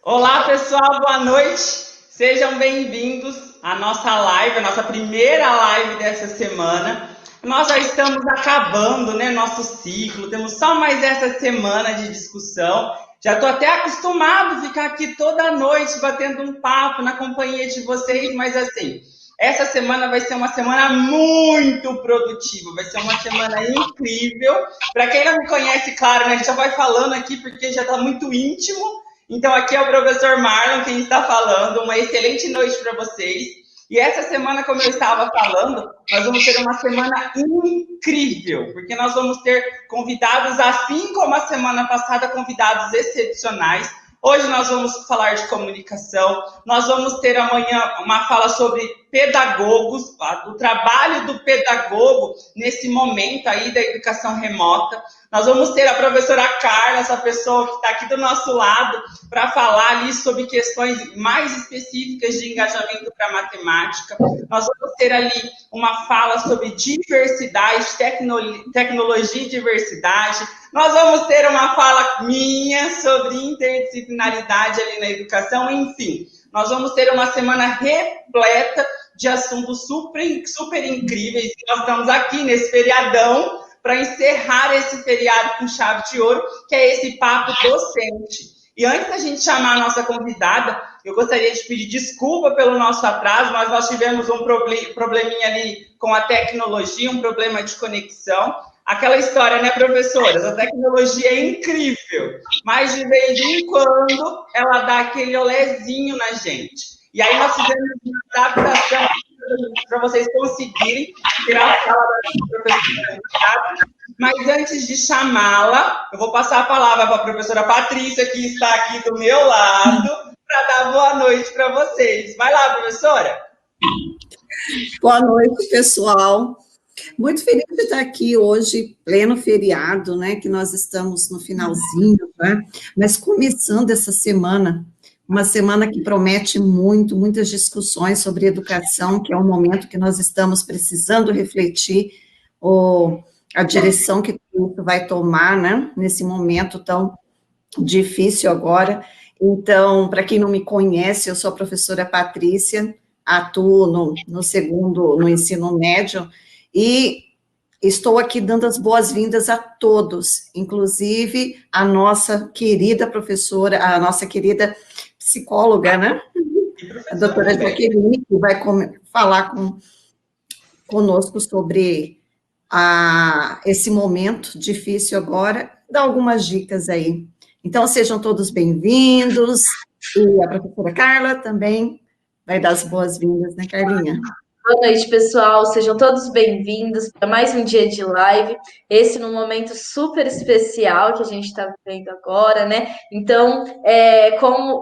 Olá, pessoal, boa noite. Sejam bem-vindos à nossa live, a nossa primeira live dessa semana. Nós já estamos acabando, né, nosso ciclo, temos só mais essa semana de discussão. Já estou até acostumado a ficar aqui toda noite batendo um papo na companhia de vocês, mas assim, essa semana vai ser uma semana muito produtiva, vai ser uma semana incrível. Para quem não me conhece, claro, né, a gente já vai falando aqui porque já está muito íntimo. Então, aqui é o professor Marlon quem está falando. Uma excelente noite para vocês. E essa semana, como eu estava falando, nós vamos ter uma semana incrível, porque nós vamos ter convidados, assim como a semana passada, convidados excepcionais. Hoje nós vamos falar de comunicação, nós vamos ter amanhã uma fala sobre pedagogos, o trabalho do pedagogo nesse momento aí da educação remota. Nós vamos ter a professora Carla, essa pessoa que está aqui do nosso lado, para falar ali sobre questões mais específicas de engajamento para matemática. Nós vamos ter ali uma fala sobre diversidade, tecnologia e diversidade. Nós vamos ter uma fala minha sobre interdisciplinaridade ali na educação, enfim. Nós vamos ter uma semana repleta de assuntos super incríveis. E nós estamos aqui nesse feriadão para encerrar esse feriado com chave de ouro, que é esse papo docente. E antes da gente chamar a nossa convidada, eu gostaria de pedir desculpa pelo nosso atraso, mas nós tivemos um probleminha ali com a tecnologia, um problema de conexão. Aquela história, né, professoras? A tecnologia é incrível, mas de vez em quando ela dá aquele olezinho na gente. E aí nós fizemos uma adaptação para vocês conseguirem tirar a fala da professora. Mas antes de chamá-la, eu vou passar a palavra para a professora Patrícia, que está aqui do meu lado, para dar boa noite para vocês. Vai lá, professora. Boa noite, pessoal. Muito feliz de estar aqui hoje, pleno feriado, né? Que nós estamos no finalzinho, né? Mas começando essa semana, uma semana que promete muitas discussões sobre educação, que é um momento que nós estamos precisando refletir a direção que tudo vai tomar, né? Nesse momento tão difícil agora. Então, para quem não me conhece, eu sou a professora Patrícia, atuo no ensino médio, e estou aqui dando as boas-vindas a todos, inclusive a nossa querida professora, a nossa querida psicóloga, né? A doutora Jaqueline, que vai falar conosco sobre esse momento difícil agora, dar algumas dicas aí. Então, sejam todos bem-vindos, e a professora Carla também vai dar as boas-vindas, né, Carlinha? Boa noite, pessoal. Sejam todos bem-vindos para mais um dia de live. Esse num momento super especial que a gente está vivendo agora, né? Então,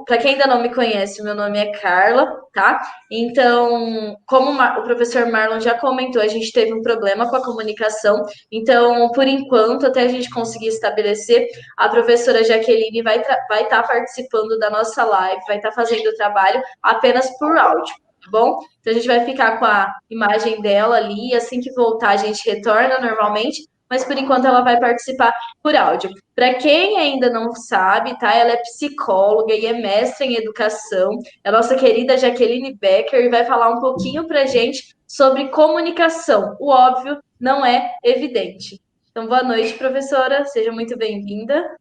para quem ainda não me conhece, meu nome é Carla, tá? Então, como o professor Marlon já comentou, a gente teve um problema com a comunicação. Então, por enquanto, até a gente conseguir estabelecer, a professora Jaqueline vai estar participando da nossa live, vai estar fazendo o trabalho apenas por áudio. Tá bom? Então, a gente vai ficar com a imagem dela ali, assim que voltar a gente retorna normalmente, mas por enquanto ela vai participar por áudio. Para quem ainda não sabe, tá? Ela é psicóloga e é mestra em educação, é a nossa querida Jaqueline Becker, e vai falar um pouquinho para a gente sobre comunicação. O óbvio não é evidente. Então, boa noite, professora, seja muito bem-vinda.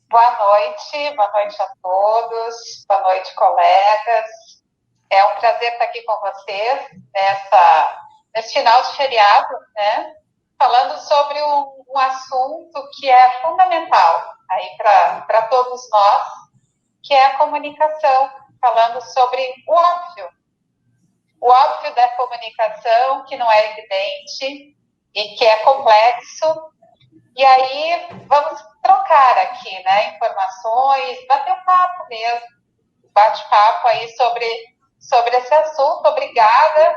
Boa noite a todos, boa noite, colegas. É um prazer estar aqui com vocês nesse final de feriado, né? Falando sobre um assunto que é fundamental aí para todos nós, que é a comunicação, falando sobre o óbvio da comunicação, que não é evidente e que é complexo. E aí vamos trocar aqui, né, informações, bater um papo mesmo, bate-papo aí sobre esse assunto. Obrigada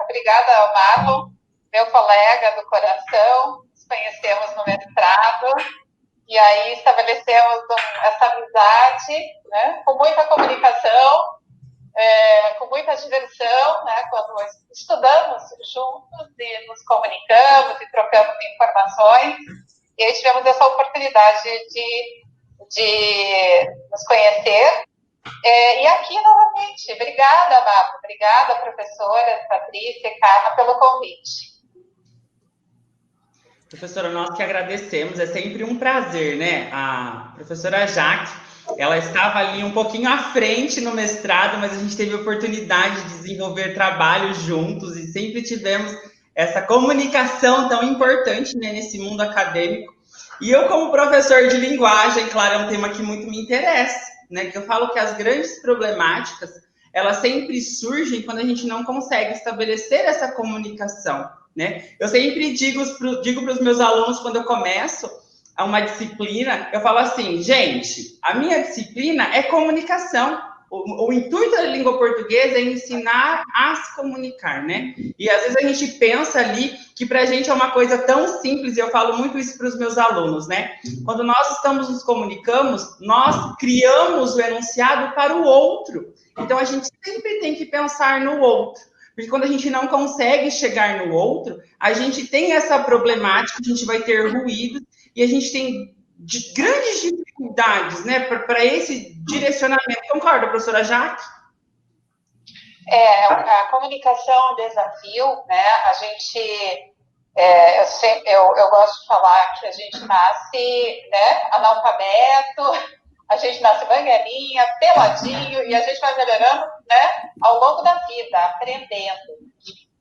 ao Marlon, meu colega do coração, nos conhecemos no mestrado, e aí estabelecemos essa amizade, né, com muita comunicação, com muita diversão, né, quando estudamos juntos e nos comunicamos e trocamos informações, e aí tivemos essa oportunidade de nos conhecer E aqui novamente, obrigada, Bárbara, obrigada, professora Patrícia e Carla, pelo convite. Professora, nós que agradecemos, é sempre um prazer, né? A professora Jaque, ela estava ali um pouquinho à frente no mestrado, mas a gente teve a oportunidade de desenvolver trabalhos juntos e sempre tivemos essa comunicação tão importante, né, nesse mundo acadêmico. E eu, como professor de linguagem, claro, é um tema que muito me interessa, né? Que eu falo que as grandes problemáticas, elas sempre surgem quando a gente não consegue estabelecer essa comunicação, né? Eu sempre digo para os meus alunos, quando eu começo uma disciplina, eu falo assim, gente, a minha disciplina é comunicação. O intuito da língua portuguesa é ensinar a se comunicar, né? E às vezes a gente pensa ali que para a gente é uma coisa tão simples, e eu falo muito isso para os meus alunos, né? Quando nós estamos nos comunicamos, nós criamos o enunciado para o outro. Então a gente sempre tem que pensar no outro. Porque quando a gente não consegue chegar no outro, a gente tem essa problemática, a gente vai ter ruído e a gente tem grandes dificuldades, né, para esse direcionamento. Concorda, professora Jaque? A comunicação é um desafio, né? A gente, eu gosto de falar que a gente nasce, né, analfabeto, a gente nasce banguelinha, peladinho, e a gente vai melhorando, né, ao longo da vida, aprendendo.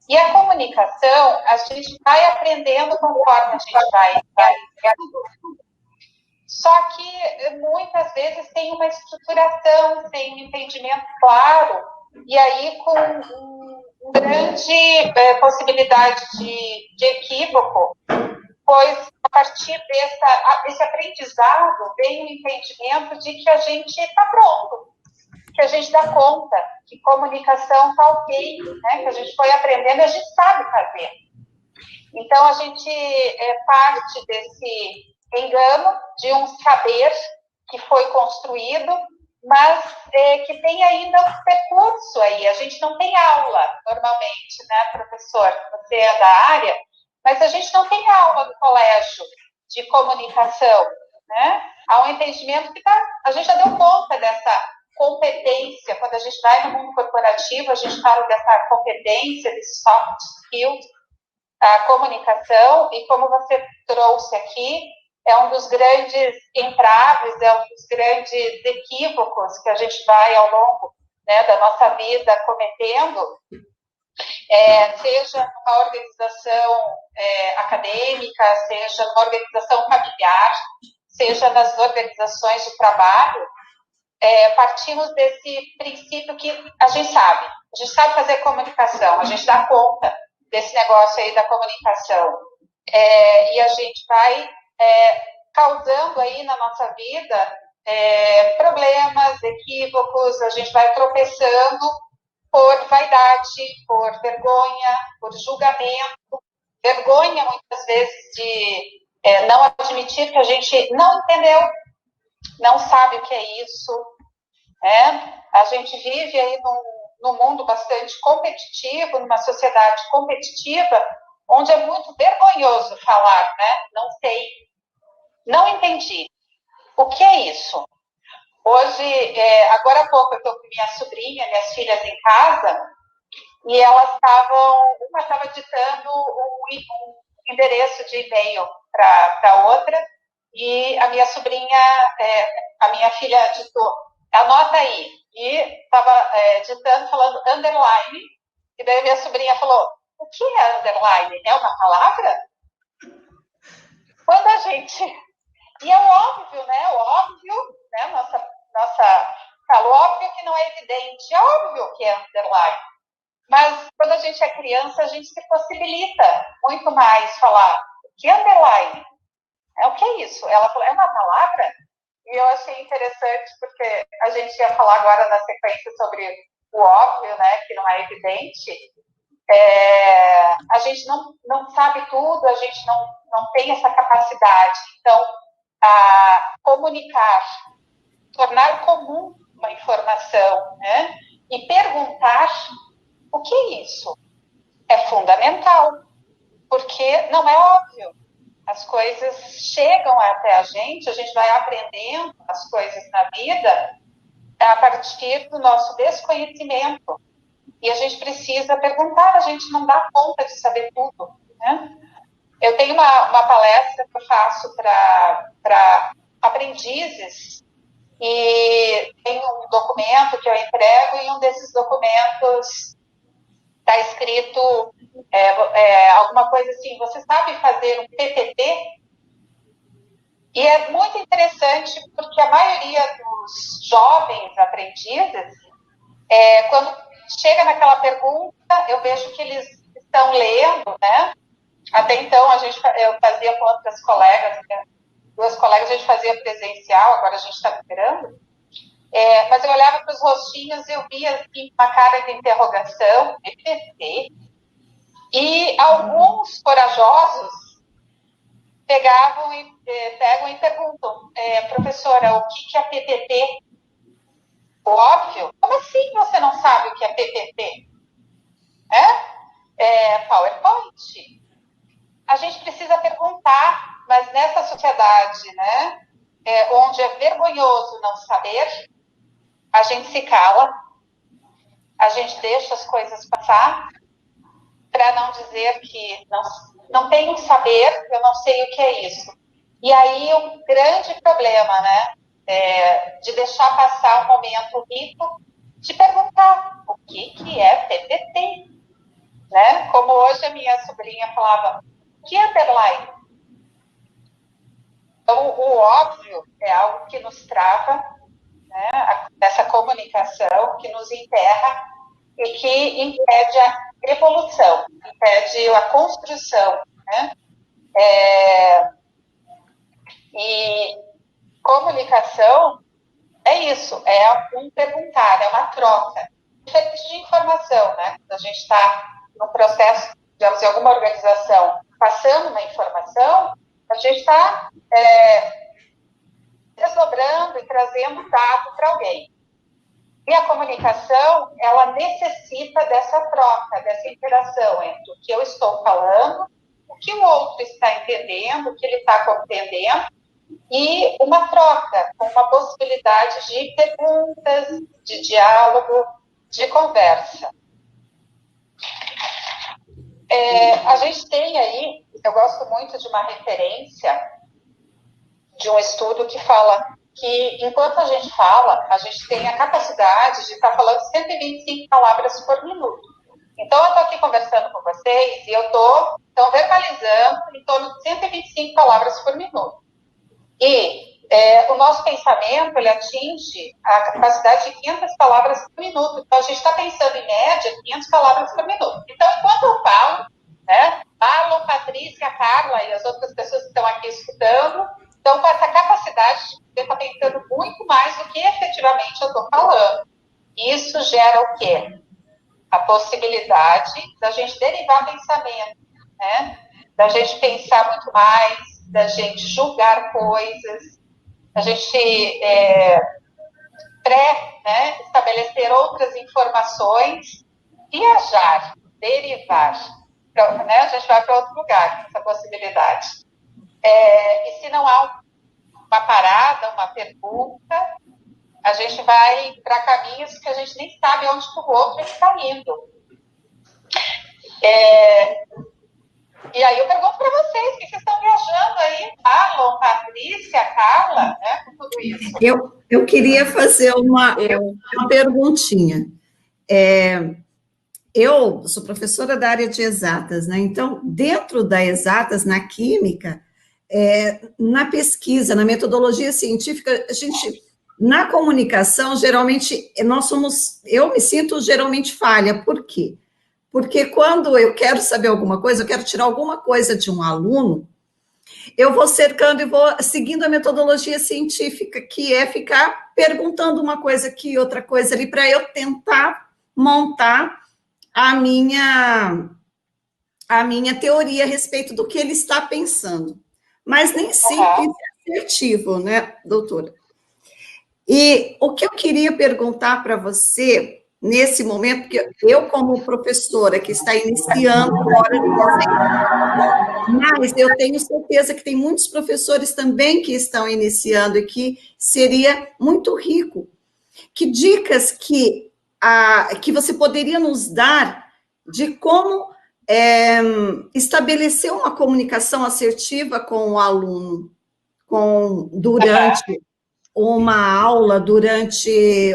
E a comunicação, a gente vai aprendendo conforme a gente vai. Só que muitas vezes tem uma estruturação, tem um entendimento claro, e aí com uma grande possibilidade de equívoco, pois a partir desse aprendizado vem o entendimento de que a gente está pronto, que a gente dá conta, que comunicação está ok, né? Que a gente foi aprendendo e a gente sabe fazer. Então, a gente parte desse engano de um saber que foi construído, mas que tem ainda um percurso aí. A gente não tem aula, normalmente, né, professor? Você é da área, mas a gente não tem aula no colégio de comunicação, né? Há um entendimento que a gente já deu conta dessa competência. Quando a gente vai no mundo corporativo, a gente fala dessa competência, de soft skills, a comunicação, e como você trouxe aqui, é um dos grandes entraves, é um dos grandes equívocos que a gente vai ao longo, né, da nossa vida cometendo, seja numa organização acadêmica, seja numa organização familiar, seja nas organizações de trabalho. Partimos desse princípio que a gente sabe fazer comunicação, a gente dá conta desse negócio aí da comunicação, e a gente vai causando aí na nossa vida problemas, equívocos, a gente vai tropeçando por vaidade, por vergonha, por julgamento, vergonha muitas vezes de não admitir que a gente não entendeu, não sabe o que é isso, né? A gente vive aí num mundo bastante competitivo, numa sociedade competitiva, onde é muito vergonhoso falar, né? Não sei, não entendi. O que é isso? Hoje, agora há pouco, eu estou com minhas filhas em casa, e elas uma estava ditando um endereço de e-mail para outra, e a minha sobrinha, a minha filha ditou, anota aí, e estava ditando, falando underline, e daí a minha sobrinha falou, o que é underline? É uma palavra? Quando a gente... E é óbvio, né? Falo óbvio que não é evidente, é óbvio que é underline. Mas quando a gente é criança, a gente se possibilita muito mais falar, o que é underline? O que é isso? Ela falou, é uma palavra? E eu achei interessante, porque a gente ia falar agora na sequência sobre o óbvio, né? Que não é evidente. A gente não sabe tudo, a gente não tem essa capacidade. Então, comunicar, tornar comum uma informação, né? E perguntar o que é isso é fundamental, porque não é óbvio. As coisas chegam até a gente vai aprendendo as coisas na vida a partir do nosso desconhecimento. E a gente precisa perguntar, a gente não dá conta de saber tudo, né? Eu tenho uma palestra que eu faço para aprendizes e tem um documento que eu entrego e um desses documentos está escrito alguma coisa assim, você sabe fazer um PPT? E é muito interessante porque a maioria dos jovens aprendizes, quando chega naquela pergunta, eu vejo que eles estão lendo, né? Até então, eu fazia com outras colegas, né? 2 colegas a gente fazia presencial, agora a gente está liberando. Mas eu olhava para os rostinhos e eu via assim, uma cara de interrogação, PPT. E alguns corajosos pegam e perguntam, professora, o que é PPT? Óbvio, como assim você não sabe o que é PPT? PowerPoint. A gente precisa perguntar, mas nessa sociedade, né, onde é vergonhoso não saber, a gente se cala, a gente deixa as coisas passar, para não dizer que não tenho que saber, eu não sei o que é isso. E aí um grande problema, né, de deixar passar um momento rico, de perguntar o que é PPT, né? Como hoje a minha sobrinha falava, o que é underline? Então, o óbvio é algo que nos trava, né, essa comunicação, que nos enterra e que impede a evolução, impede a construção, né? E comunicação é isso, é um perguntar, é uma troca, diferente de informação, né? A gente está no processo, digamos, de alguma organização passando uma informação, a gente está desdobrando e trazendo dado para alguém. E a comunicação, ela necessita dessa troca, dessa interação entre o que eu estou falando, o que o outro está entendendo, o que ele está compreendendo, e uma troca, com uma possibilidade de perguntas, de diálogo, de conversa. A gente tem aí, eu gosto muito de uma referência de um estudo que fala que, enquanto a gente fala, a gente tem a capacidade de estar falando 125 palavras por minuto. Então, eu estou aqui conversando com vocês e eu estou verbalizando em torno de 125 palavras por minuto. E o nosso pensamento, ele atinge a capacidade de 500 palavras por minuto. Então, a gente está pensando, em média, 500 palavras por minuto. Então, enquanto eu falo, né, Marlon, Patrícia, Carla e as outras pessoas que estão aqui escutando, estão com essa capacidade de estar pensando muito mais do que efetivamente eu estou falando. Isso gera o quê? A possibilidade da gente derivar pensamento, né? Da gente pensar muito mais, da gente julgar coisas, da gente né, estabelecer outras informações, viajar, derivar. Então, né, a gente vai para outro lugar, essa possibilidade. E se não há uma parada, uma pergunta, a gente vai para caminhos que a gente nem sabe onde o outro está indo. E aí eu pergunto para vocês, o que vocês estão viajando aí? Marlon, Patrícia, Carla, né, com tudo isso? Eu queria fazer uma perguntinha. Eu sou professora da área de exatas, né? Então, dentro da exatas, na química, na pesquisa, na metodologia científica, a gente, na comunicação, geralmente, eu me sinto geralmente falha. Por quê? Porque quando eu quero saber alguma coisa, eu quero tirar alguma coisa de um aluno, eu vou cercando e vou seguindo a metodologia científica, que é ficar perguntando uma coisa aqui, outra coisa ali, para eu tentar montar a minha teoria a respeito do que ele está pensando. Mas nem sempre é assertivo, né, doutora? E o que eu queria perguntar para você, nesse momento, que eu, como professora, que está iniciando agora, mas eu tenho certeza que tem muitos professores também que estão iniciando e que seria muito rico Que dicas que você poderia nos dar de como estabelecer uma comunicação assertiva com o aluno, durante uma aula, durante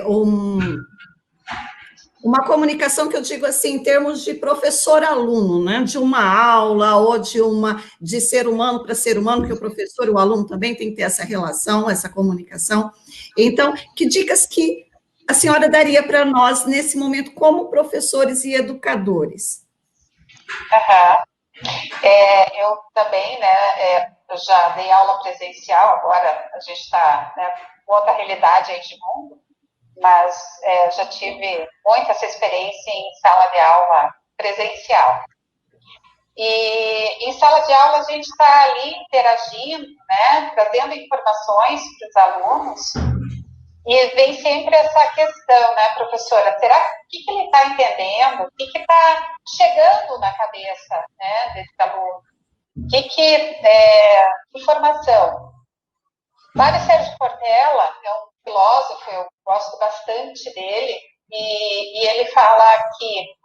uma comunicação que eu digo assim, em termos de professor-aluno, né? De uma aula ou de ser humano para ser humano, porque o professor e o aluno também tem que ter essa relação, essa comunicação. Então, que dicas que a senhora daria para nós nesse momento, como professores e educadores? Eu também, né, eu já dei aula presencial, agora a gente está, né, com outra realidade aí de mundo, mas já tive muita essa experiência em sala de aula presencial. E em sala de aula a gente está ali interagindo, né, trazendo informações para os alunos, e vem sempre essa questão, né, professora, será que ele está entendendo? O que está chegando na cabeça, né, desse aluno? Informação. Mário Sérgio Cortella é um filósofo, eu gosto bastante dele, e ele fala que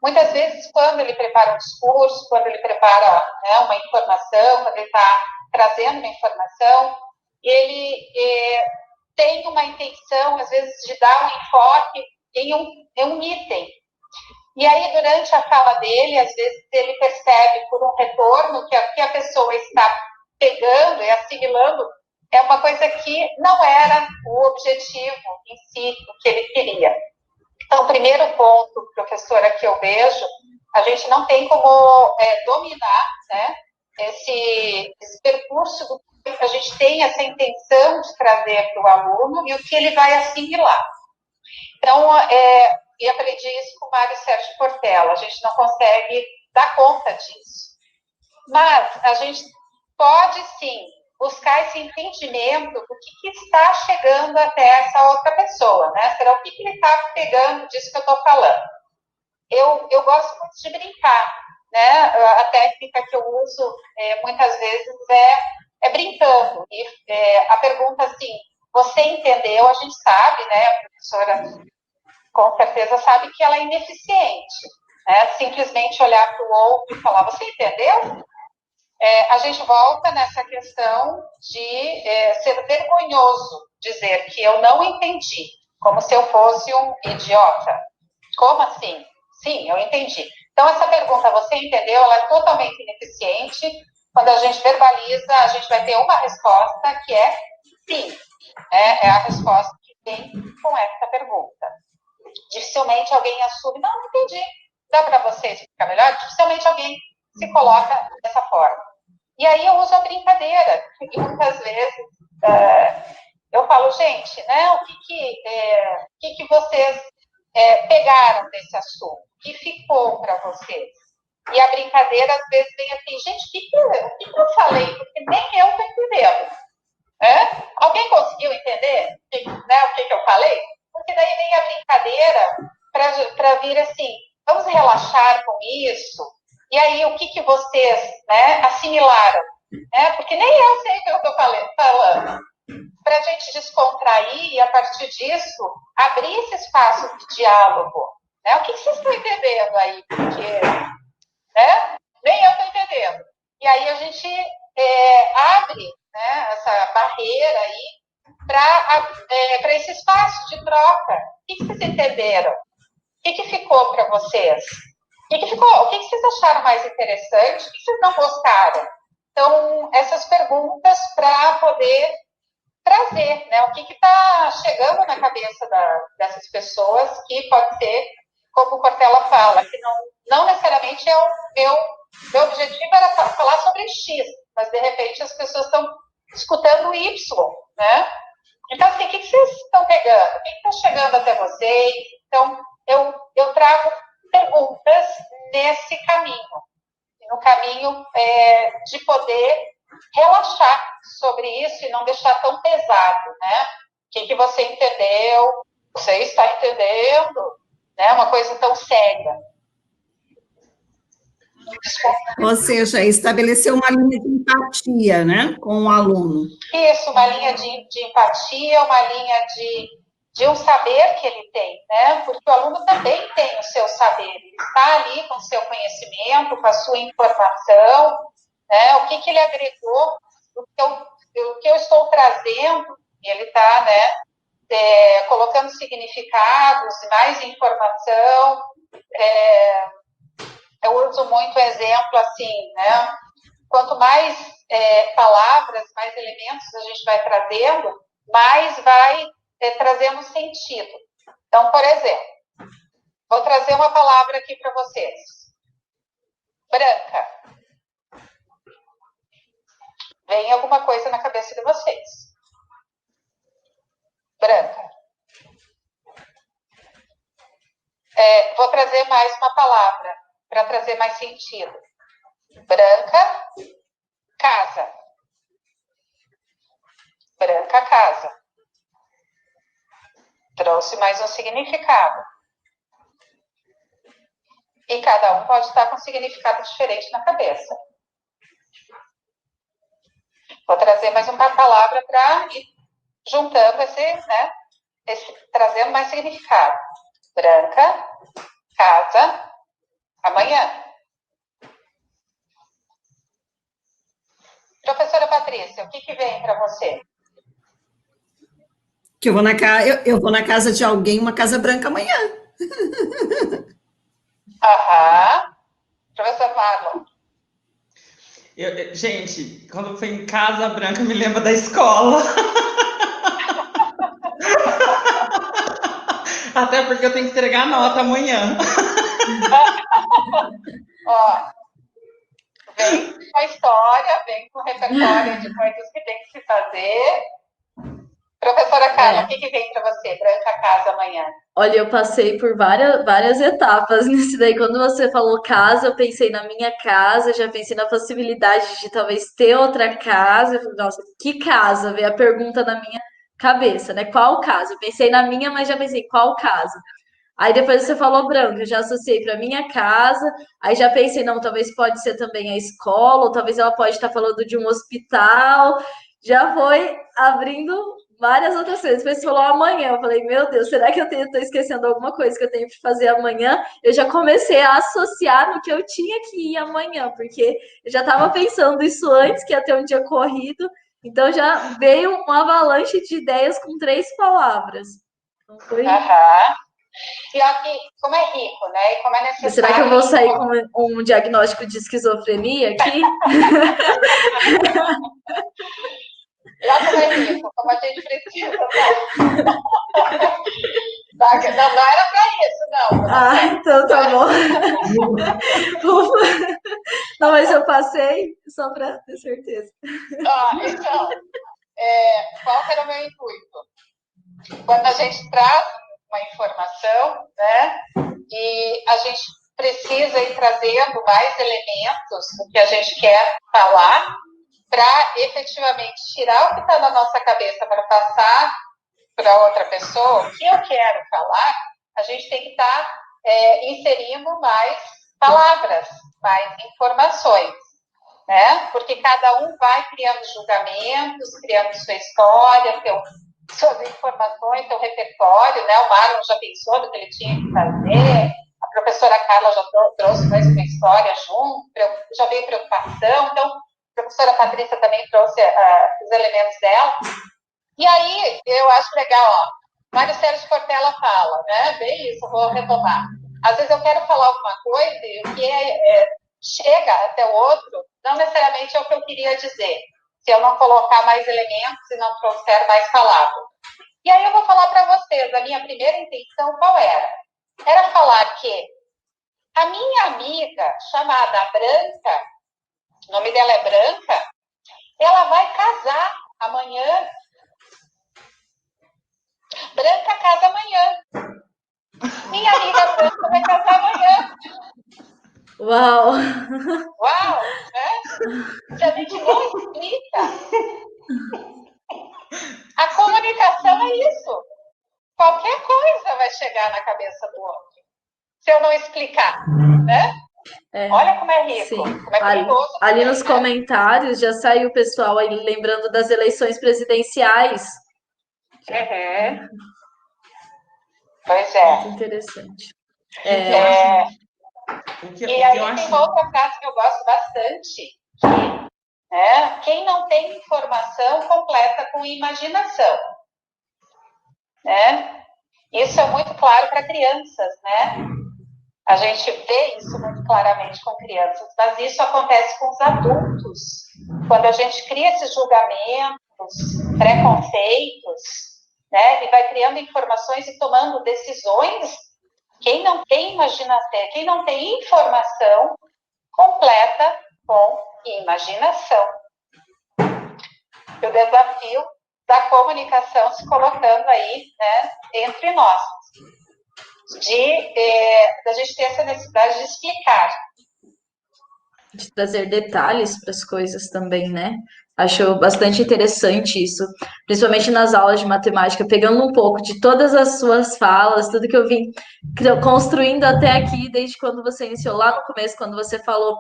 muitas vezes quando ele prepara um discurso, quando ele prepara, né, uma informação, quando ele está trazendo uma informação, ele tem uma intenção, às vezes, de dar um enfoque em um item. E aí, durante a fala dele, às vezes ele percebe por um retorno que a pessoa está pegando e assimilando é uma coisa que não era o objetivo em si, o que ele queria. Então, o primeiro ponto, professora, que eu vejo, a gente não tem como dominar, né, esse percurso do que a gente tem essa intenção de trazer para o aluno e o que ele vai assimilar. Então, e aprendi isso com o Mário Sérgio Cortella, a gente não consegue dar conta disso. Mas a gente pode, sim, buscar esse entendimento do que está chegando até essa outra pessoa, né? Será o que ele está pegando disso que eu estou falando? Eu gosto muito de brincar, né? A técnica que eu uso muitas vezes é brincando. E a pergunta assim, você entendeu? A gente sabe, né? A professora com certeza sabe que ela é ineficiente, né? Simplesmente olhar para o outro e falar, você entendeu? A gente volta nessa questão de ser vergonhoso dizer que eu não entendi, como se eu fosse um idiota. Como assim? Sim, eu entendi. Então, essa pergunta, você entendeu? Ela é totalmente ineficiente. Quando a gente verbaliza, a gente vai ter uma resposta que é sim. É a resposta que vem com essa pergunta. Dificilmente alguém assume, não entendi. Dá para você explicar melhor? Dificilmente alguém se coloca dessa forma. E aí eu uso a brincadeira, porque muitas vezes eu falo, gente, né, o que vocês pegaram desse assunto? O que ficou para vocês? E a brincadeira, às vezes, vem assim, gente, o que eu falei? Porque nem eu estou entendendo. Alguém conseguiu entender, né, o que eu falei? Porque daí vem a brincadeira para vir assim, vamos relaxar com isso. E aí, o que vocês, né, assimilaram? Porque nem eu sei o que eu estou falando. Para a gente descontrair e, a partir disso, abrir esse espaço de diálogo. Né? O que vocês estão entendendo aí? Porque nem eu estou entendendo. E aí a gente abre, né, essa barreira aí para esse espaço de troca. O que vocês entenderam? O que ficou para vocês? O que ficou? O que vocês acharam mais interessante? O que vocês não gostaram? Então, essas perguntas para poder trazer, né? O que está chegando na cabeça dessas pessoas, que pode ser, como o Cortella fala, que não necessariamente meu objetivo era falar sobre X, mas, de repente, as pessoas estão escutando Y, né? Então, assim, o que vocês estão pegando? O que está chegando até vocês? Então, eu trago perguntas nesse caminho, no caminho de poder relaxar sobre isso e não deixar tão pesado, né? O que você entendeu? Você está entendendo? Né? Uma coisa tão séria. Ou seja, estabelecer uma linha de empatia, né, com o aluno. Isso, uma linha de empatia, uma linha de um saber que ele tem, né? Porque o aluno também tem o seu saber, ele está ali com o seu conhecimento, com a sua informação, né? O que ele agregou, o que eu estou trazendo, ele está, né, colocando significados, mais informação. Eu uso muito exemplo assim, né? Quanto mais palavras, mais elementos a gente vai trazendo, mais vai trazendo sentido. Então, por exemplo, vou trazer uma palavra aqui para vocês. Branca. Vem alguma coisa na cabeça de vocês. Branca. Vou trazer mais uma palavra para trazer mais sentido. Branca, casa. Branca, casa. Trouxe mais um significado. E cada um pode estar com um significado diferente na cabeça. Vou trazer mais uma palavra para ir juntando trazendo mais significado. Branca, casa, amanhã. Professora Patrícia, o que vem para você? Que eu vou na casa de alguém, uma casa branca amanhã. Aham. Professor Marlon. Gente, quando foi em Casa Branca, me lembra da escola. Até porque eu tenho que entregar nota amanhã. Ó, vem com a história, vem com o repertório de coisas que tem que se fazer. Professora Carla, o que vem para você? Branca, casa, amanhã. Olha, eu passei por várias etapas nisso daí. Quando você falou casa, eu pensei na minha casa, já pensei na possibilidade de talvez ter outra casa. Eu falei, nossa, que casa? Veio a pergunta na minha cabeça, né? Qual casa? Eu pensei na minha, mas já pensei, qual casa? Aí depois você falou branca, eu já associei para minha casa, aí já pensei, não, talvez pode ser também a escola, ou talvez ela pode estar falando de um hospital. Já foi abrindo várias outras coisas. Depois você falou amanhã, eu falei, meu Deus, será que eu estou esquecendo alguma coisa que eu tenho que fazer amanhã? Eu já comecei a associar no que eu tinha que ir amanhã, porque eu já estava pensando isso antes, que ia ter um dia corrido, então já veio uma avalanche de ideias com 3 palavras. Então foi... E aqui, como é rico, né? E como é necessário... Será que eu vou sair com um diagnóstico de esquizofrenia aqui? Já como é rico, como a gente precisa, né? Não era para isso, não. Ah, então tá bom. Não, mas eu passei só para ter certeza. Então, qual que era o meu intuito? Quando a gente traz uma informação, né, e a gente precisa ir trazendo mais elementos do que a gente quer falar para efetivamente tirar o que está na nossa cabeça para passar para outra pessoa, o que eu quero falar, a gente tem que estar inserindo mais palavras, mais informações, né? Porque cada um vai criando julgamentos, criando sua história, suas informações, seu repertório, né? O Marlon já pensou no que ele tinha que fazer, a professora Carla já trouxe mais uma história junto, já veio preocupação, então a professora Patrícia também trouxe os elementos dela. E aí, eu acho legal, ó, Mário Sérgio Cortella fala, né? Bem isso, vou retomar. Às vezes eu quero falar alguma coisa e o que chega até o outro, não necessariamente é o que eu queria dizer, se eu não colocar mais elementos e não trouxer mais palavras. E aí eu vou falar para vocês, a minha primeira intenção qual era? Era falar que a minha amiga, chamada Branca, o nome dela é Branca, ela vai casar amanhã. Branca casa amanhã. Minha amiga Branca vai casar amanhã. Uau! Uau! Né? Se a gente não explica, a comunicação é isso. Qualquer coisa vai chegar na cabeça do outro. Se eu não explicar, né? Olha como é rico, Sim. como é perigoso. Ali nos comentários já saiu o pessoal aí lembrando das eleições presidenciais. Pois é. Muito interessante. E aí tem uma outra frase que eu gosto bastante, que, né, quem não tem informação completa com imaginação, né? Isso é muito claro para crianças, né? A gente vê isso muito claramente com crianças, mas isso acontece com os adultos. Quando a gente cria esses julgamentos, preconceitos, né? Ele vai criando informações e tomando decisões. Quem não tem imaginação, quem não tem informação completa com imaginação. E o desafio da comunicação se colocando aí, né, entre nós. Da gente ter essa necessidade de explicar. De trazer detalhes para as coisas também, né? Acho bastante interessante isso, principalmente nas aulas de matemática, pegando um pouco de todas as suas falas, tudo que eu vim construindo até aqui, desde quando você iniciou lá no começo, quando você falou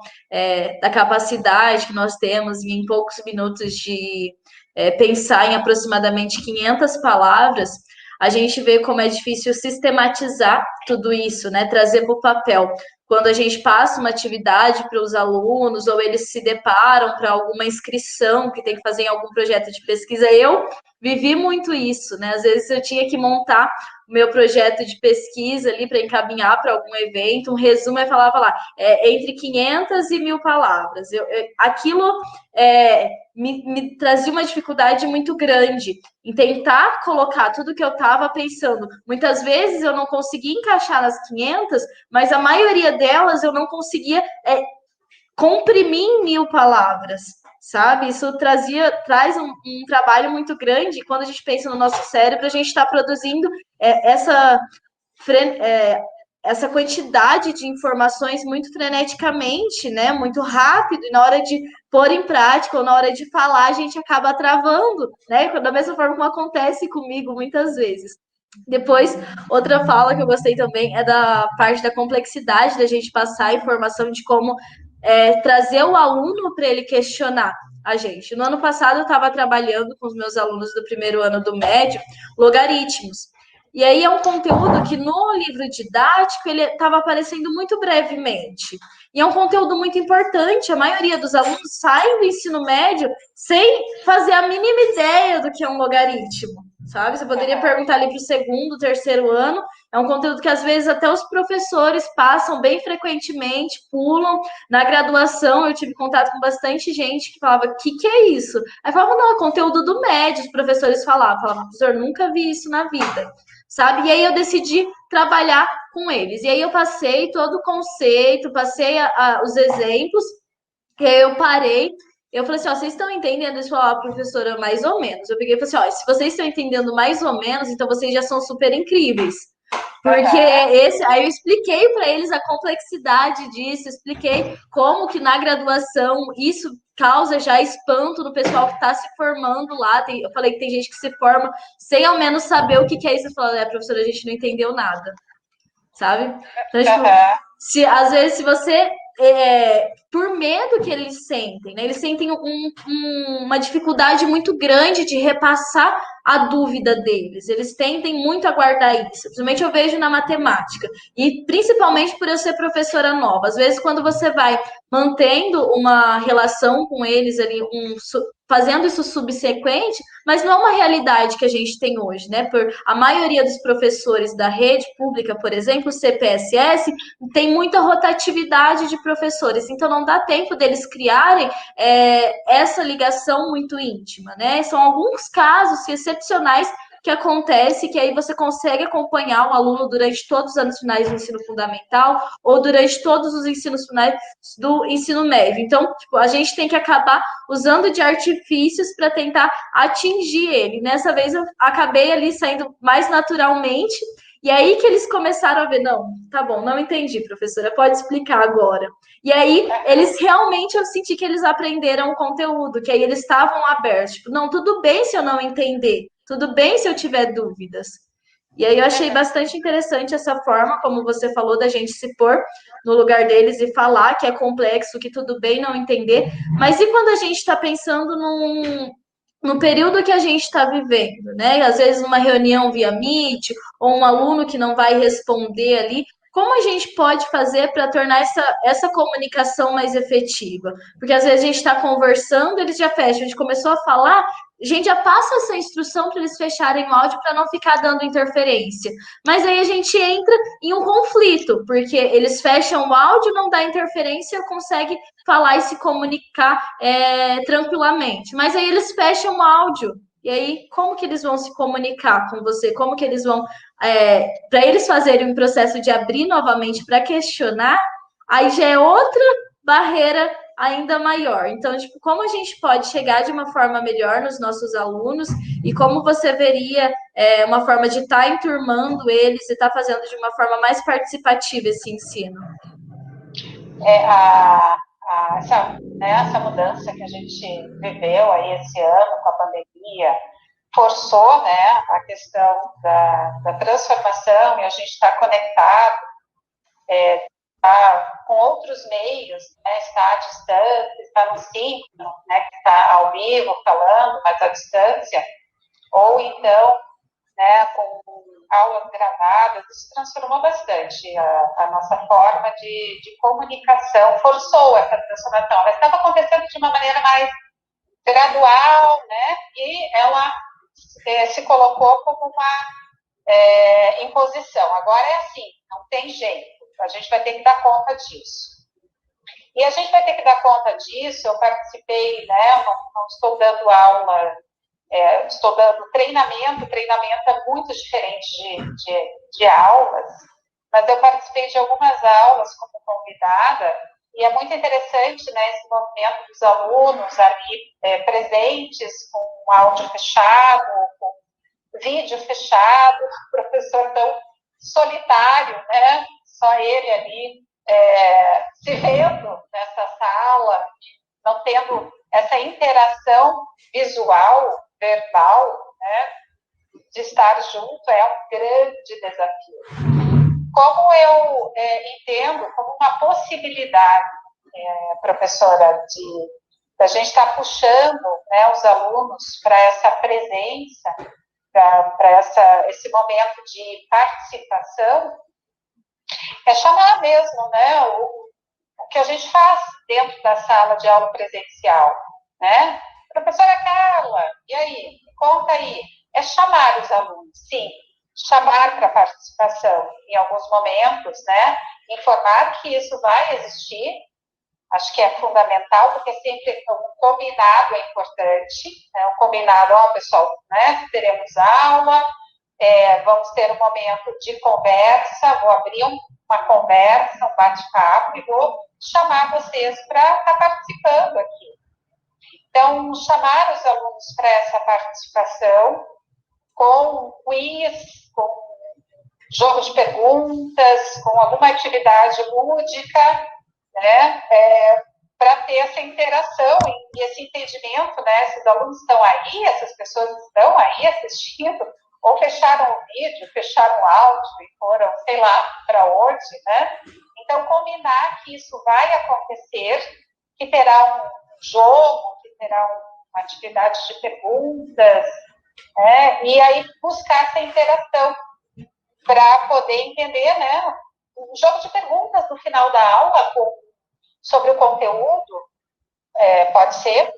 da capacidade que nós temos em poucos minutos de pensar em aproximadamente 500 palavras, a gente vê como é difícil sistematizar tudo isso, né? Trazer para o papel. Quando a gente passa uma atividade para os alunos, ou eles se deparam para alguma inscrição que tem que fazer em algum projeto de pesquisa, eu vivi muito isso, né? Às vezes eu tinha que montar o meu projeto de pesquisa ali para encaminhar para algum evento, um resumo, eu falava lá, entre 500 e 1.000 palavras. Aquilo me trazia uma dificuldade muito grande em tentar colocar tudo que eu estava pensando. Muitas vezes eu não conseguia encaixar nas 500, mas a maioria delas eu não conseguia comprimir em 1.000 palavras, sabe? Isso traz um trabalho muito grande. Quando a gente pensa no nosso cérebro, a gente está produzindo essa quantidade de informações muito freneticamente, né? Muito rápido, e na hora de pôr em prática ou na hora de falar, a gente acaba travando, né? Da mesma forma como acontece comigo muitas vezes. Depois, outra fala que eu gostei também é da parte da complexidade da gente passar a informação de como trazer o aluno para ele questionar a gente. No ano passado, eu estava trabalhando com os meus alunos do primeiro ano do médio, logaritmos. E aí é um conteúdo que no livro didático ele estava aparecendo muito brevemente. E é um conteúdo muito importante. A maioria dos alunos saem do ensino médio sem fazer a mínima ideia do que é um logaritmo, sabe? Você poderia perguntar ali para o segundo, terceiro ano. É um conteúdo que às vezes até os professores passam bem frequentemente, pulam. Na graduação eu tive contato com bastante gente que falava, o que é isso? Aí falava, não, é conteúdo do médio, os professores falavam, professor, nunca vi isso na vida, sabe? E aí eu decidi trabalhar com eles. E aí eu passei todo o conceito, passei os exemplos, e aí eu parei. Eu falei assim, vocês estão entendendo? Eles falaram, professora, mais ou menos. Eu peguei e falei assim, se vocês estão entendendo mais ou menos, então vocês já são super incríveis. Porque aí eu expliquei para eles a complexidade disso, expliquei como que na graduação isso causa já espanto no pessoal que está se formando lá. Eu falei que tem gente que se forma sem ao menos saber o que é isso. Eu falei, professora, a gente não entendeu nada, sabe? Então, tipo, às vezes, se você por medo que eles sentem, né? Eles sentem uma dificuldade muito grande de repassar a dúvida deles. Eles tendem muito a guardar isso. Principalmente eu vejo na matemática. E principalmente por eu ser professora nova. Às vezes, quando você vai mantendo uma relação com eles ali, fazendo isso subsequente, mas não é uma realidade que a gente tem hoje, né? Por a maioria dos professores da rede pública, por exemplo, o CPSS, tem muita rotatividade de professores, então não dá tempo deles criarem essa ligação muito íntima, né? São alguns casos excepcionais que acontece, que aí você consegue acompanhar o aluno durante todos os anos finais do ensino fundamental ou durante todos os ensinos finais do ensino médio. Então, tipo, a gente tem que acabar usando de artifícios para tentar atingir ele. Nessa vez eu acabei ali saindo mais naturalmente, e aí que eles começaram a ver, não, tá bom, não entendi, professora, pode explicar agora. E aí, eles realmente, eu senti que eles aprenderam o conteúdo, que aí eles estavam abertos. Tipo, não, tudo bem se eu não entender, tudo bem se eu tiver dúvidas. E aí eu achei bastante interessante essa forma, como você falou, da gente se pôr no lugar deles e falar que é complexo, que tudo bem não entender. Mas e quando a gente está pensando no período que a gente está vivendo, né? Às vezes numa reunião via Meet, ou um aluno que não vai responder ali, como a gente pode fazer para tornar essa comunicação mais efetiva? Porque às vezes a gente está conversando, eles já fecham, a gente começou a falar, a gente já passa essa instrução para eles fecharem o áudio para não ficar dando interferência. Mas aí a gente entra em um conflito, porque eles fecham o áudio, não dá interferência, consegue falar e se comunicar tranquilamente. Mas aí eles fecham o áudio. E aí, como que eles vão se comunicar com você? Como que eles vão... para eles fazerem um processo de abrir novamente para questionar, aí já é outra barreira ainda maior. Então, tipo, como a gente pode chegar de uma forma melhor nos nossos alunos e como você veria uma forma de estar enturmando eles e estar fazendo de uma forma mais participativa esse ensino? Essa mudança que a gente viveu aí esse ano com a pandemia forçou, né, a questão da transformação, e a gente está conectado, com outros meios, né, está à distância, está no síncrono, né, que está ao vivo falando, mas à distância, ou então, né, com aulas gravadas. Isso transformou bastante a nossa forma de comunicação, forçou essa transformação. Ela estava acontecendo de uma maneira mais gradual, né, e ela se colocou como uma imposição. Agora é assim, não tem jeito, a gente vai ter que dar conta disso. E a gente vai ter que dar conta disso. Eu participei, né, não estou dando aula, estou dando treinamento é muito diferente de aulas, mas eu participei de algumas aulas como convidada, e é muito interessante, né, esse movimento dos alunos ali presentes, com áudio fechado, com vídeo fechado, professor tão solitário, né, só ele ali se vendo nessa sala, não tendo essa interação visual, verbal, né, de estar junto, é um grande desafio. Como eu entendo como uma possibilidade, professora, da gente estar puxando, né, os alunos para essa presença, para esse momento de participação, é chamar mesmo, né, o que a gente faz dentro da sala de aula presencial, né? Professora Carla, e aí? Conta aí. É chamar os alunos, sim, chamar para participação em alguns momentos, né? Informar que isso vai existir, acho que é fundamental, porque sempre um combinado é importante, né? Um combinado, pessoal, né? Teremos aula, vamos ter um momento de conversa, vou abrir uma conversa, um bate-papo, e vou chamar vocês para estar participando aqui. Então, chamar os alunos para essa participação com quiz, com jogo de perguntas, com alguma atividade lúdica, né, para ter essa interação e esse entendimento, né, esses alunos estão aí, essas pessoas estão aí assistindo, ou fecharam o vídeo, fecharam o áudio e foram, sei lá, para onde, né? Então, combinar que isso vai acontecer, que terá um jogo, que terá uma atividade de perguntas, né? E aí buscar essa interação para poder entender, né? Um jogo de perguntas no final da aula sobre o conteúdo, pode ser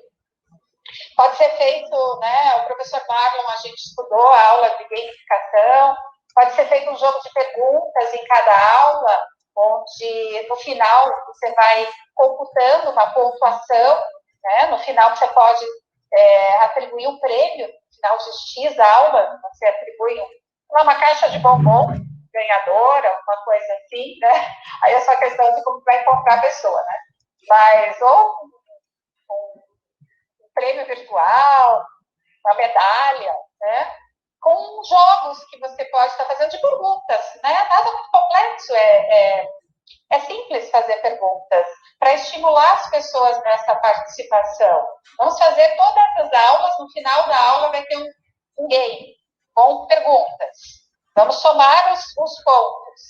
feito, né? O professor Marlon, a gente estudou a aula de gamificação, pode ser feito um jogo de perguntas em cada aula, onde no final você vai computando uma pontuação, né? No final você pode atribuir um prêmio, no final de X aula, você atribui uma caixa de bombom ganhadora, alguma coisa assim, né? Aí é só questão de como vai encontrar a pessoa, né? Mas, ou um prêmio virtual, uma medalha, né? Com jogos que você pode estar fazendo de perguntas, né? Nada muito complexo, é simples fazer perguntas para estimular as pessoas nessa participação. Vamos fazer todas as aulas, no final da aula vai ter um game com perguntas. Vamos somar os pontos,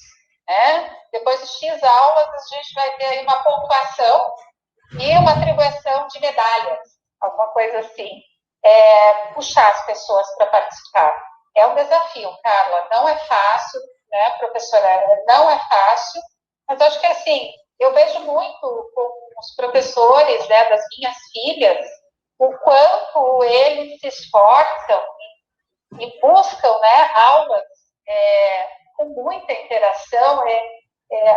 né? Depois de X aulas, a gente vai ter aí uma pontuação e uma atribuição de medalhas, alguma coisa assim. puxar as pessoas para participar. É um desafio, Carla, não é fácil, né, professora, não é fácil, mas acho que, assim, eu vejo muito com os professores, né, das minhas filhas, o quanto eles se esforçam e buscam, né, aulas com muita interação.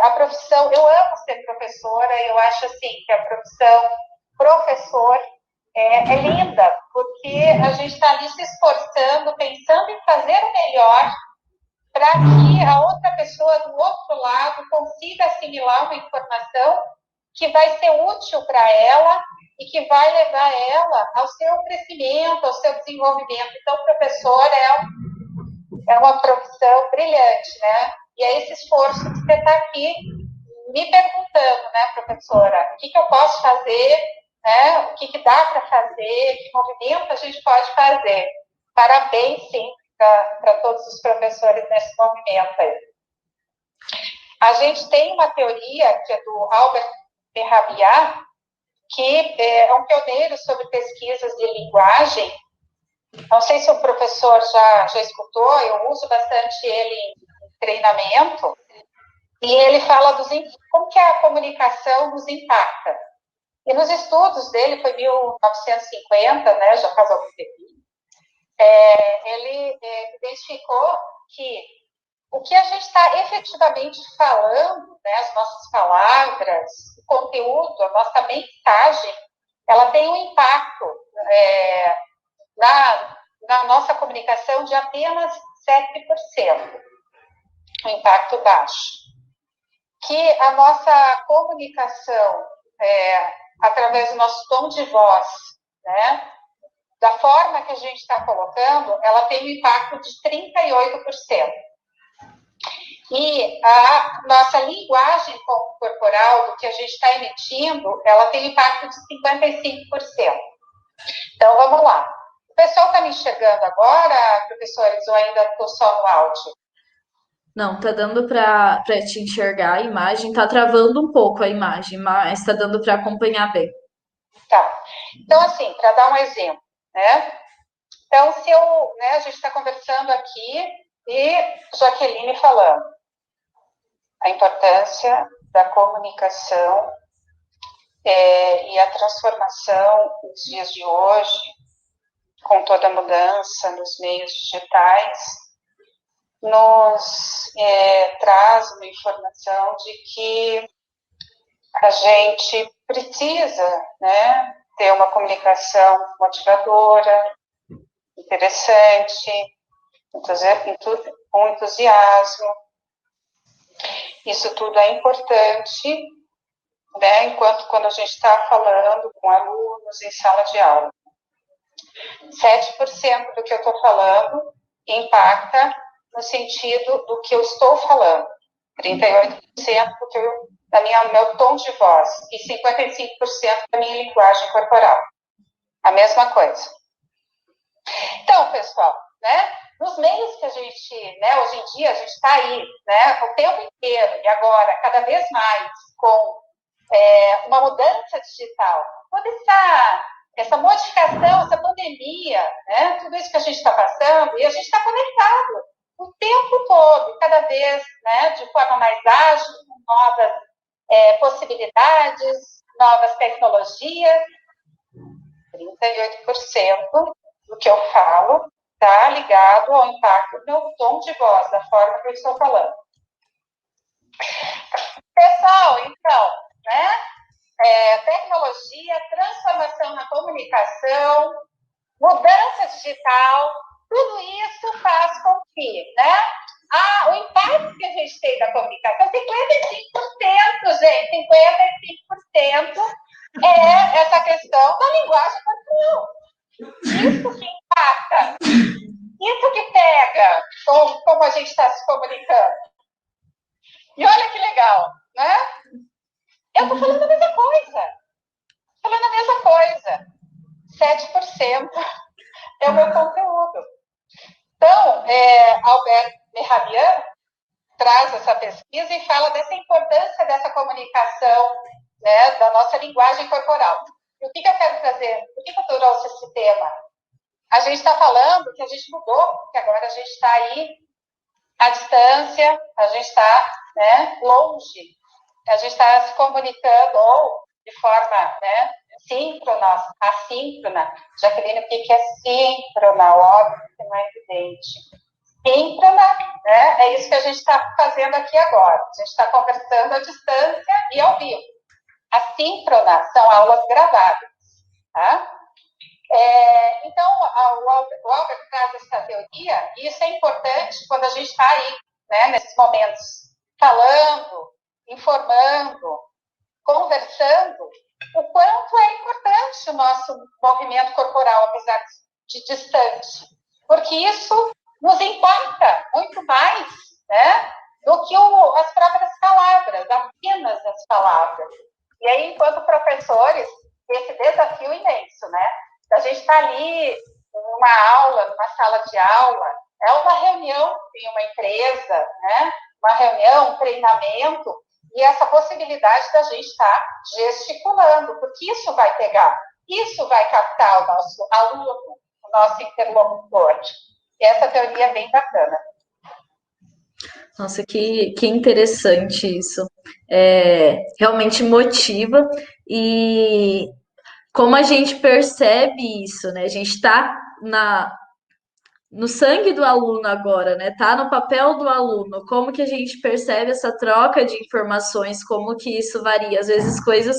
A profissão, eu amo ser professora, eu acho, assim, que a profissão professor é linda, porque a gente está ali se esforçando, pensando em fazer o melhor para que a outra pessoa do outro lado consiga assimilar uma informação que vai ser útil para ela e que vai levar ela ao seu crescimento, ao seu desenvolvimento. Então, professor é uma profissão brilhante, né? E é esse esforço que você está aqui me perguntando, né, professora, o que eu posso fazer, né? O que dá para fazer, que movimento a gente pode fazer. Parabéns, sim, para todos os professores nesse movimento aí. A gente tem uma teoria que é do Albert Mehrabian, que é um pioneiro sobre pesquisas de linguagem. Não sei se o professor já escutou, eu uso bastante ele em treinamento, e ele fala como que a comunicação nos impacta. E nos estudos dele, foi 1950, né, já faz algum tempo, ele identificou que o que a gente está efetivamente falando, né, as nossas palavras, o conteúdo, a nossa mensagem, ela tem um impacto na nossa comunicação de apenas 7%, um impacto baixo. Que a nossa comunicação, através do nosso tom de voz, né, da forma que a gente está colocando, ela tem um impacto de 38%. E a nossa linguagem corporal, do que a gente está emitindo, ela tem um impacto de 55%. Então, vamos lá. O pessoal está me enxergando agora, professores, ou ainda estou só no áudio? Não, tá dando para te enxergar a imagem, tá travando um pouco a imagem, mas tá dando para acompanhar bem. Tá. Então, assim, para dar um exemplo, né? Então, se a gente está conversando aqui e Jaqueline falando a importância da comunicação e a transformação nos dias de hoje, com toda a mudança nos meios digitais, nos traz uma informação de que a gente precisa, né, ter uma comunicação motivadora, interessante, com entusiasmo. Isso tudo é importante, né, quando a gente está falando com alunos em sala de aula. 7% do que eu estou falando impacta no sentido do que eu estou falando. 38% do meu tom de voz e 55% da minha linguagem corporal. A mesma coisa. Então, pessoal, né, nos meios que a gente, né, hoje em dia, a gente está aí, né, o tempo inteiro, e agora, cada vez mais, com uma mudança digital, toda essa modificação, essa pandemia, né, tudo isso que a gente está passando, e a gente está conectado o tempo todo, cada vez, né, de forma mais ágil, com novas possibilidades, novas tecnologias. 38% do que eu falo está ligado ao impacto do meu tom de voz, da forma que eu estou falando. Pessoal, então, né? Tecnologia, transformação na comunicação, mudança digital, tudo isso faz com que, né? O impacto que a gente tem da comunicação, 55%, gente, 55% é essa questão da linguagem corporal. Isso que impacta, isso que pega como a gente está se comunicando. E olha que legal, né? Eu estou falando a mesma coisa. 7% é o meu conteúdo. Então, Albert Mehrabian traz essa pesquisa e fala dessa importância dessa comunicação, né, da nossa linguagem corporal. E o que eu quero trazer? Por que eu trouxe esse tema? a gente está falando que a gente mudou, porque agora a gente está aí à distância, a gente está, né, longe, a gente está se comunicando ou de forma, né, síncrona, assíncrona. Jaqueline, o que é síncrona? Óbvio que não é evidente. Síncrona, né, é isso que a gente está fazendo aqui agora. A gente está conversando à distância e ao vivo. Assíncrona são aulas gravadas, tá? Então, o Albert traz essa teoria, e isso é importante quando a gente está aí, né, nesses momentos, falando, informando, conversando, o quanto é importante o nosso movimento corporal, apesar de distante, porque isso nos impacta muito mais, né, do que as próprias palavras, apenas as palavras. E aí, enquanto professores, esse desafio imenso, né? A gente está ali numa aula, numa sala de aula, é uma reunião em uma empresa, né? Uma reunião, um treinamento, e essa possibilidade da gente estar gesticulando, porque isso vai pegar, isso vai captar o nosso aluno, o nosso interlocutor. E essa teoria é bem bacana. Nossa, que interessante isso. Realmente motiva e como a gente percebe isso, né? A gente está no sangue do aluno agora, né? Tá no papel do aluno. Como que a gente percebe essa troca de informações? Como que isso varia? Às vezes coisas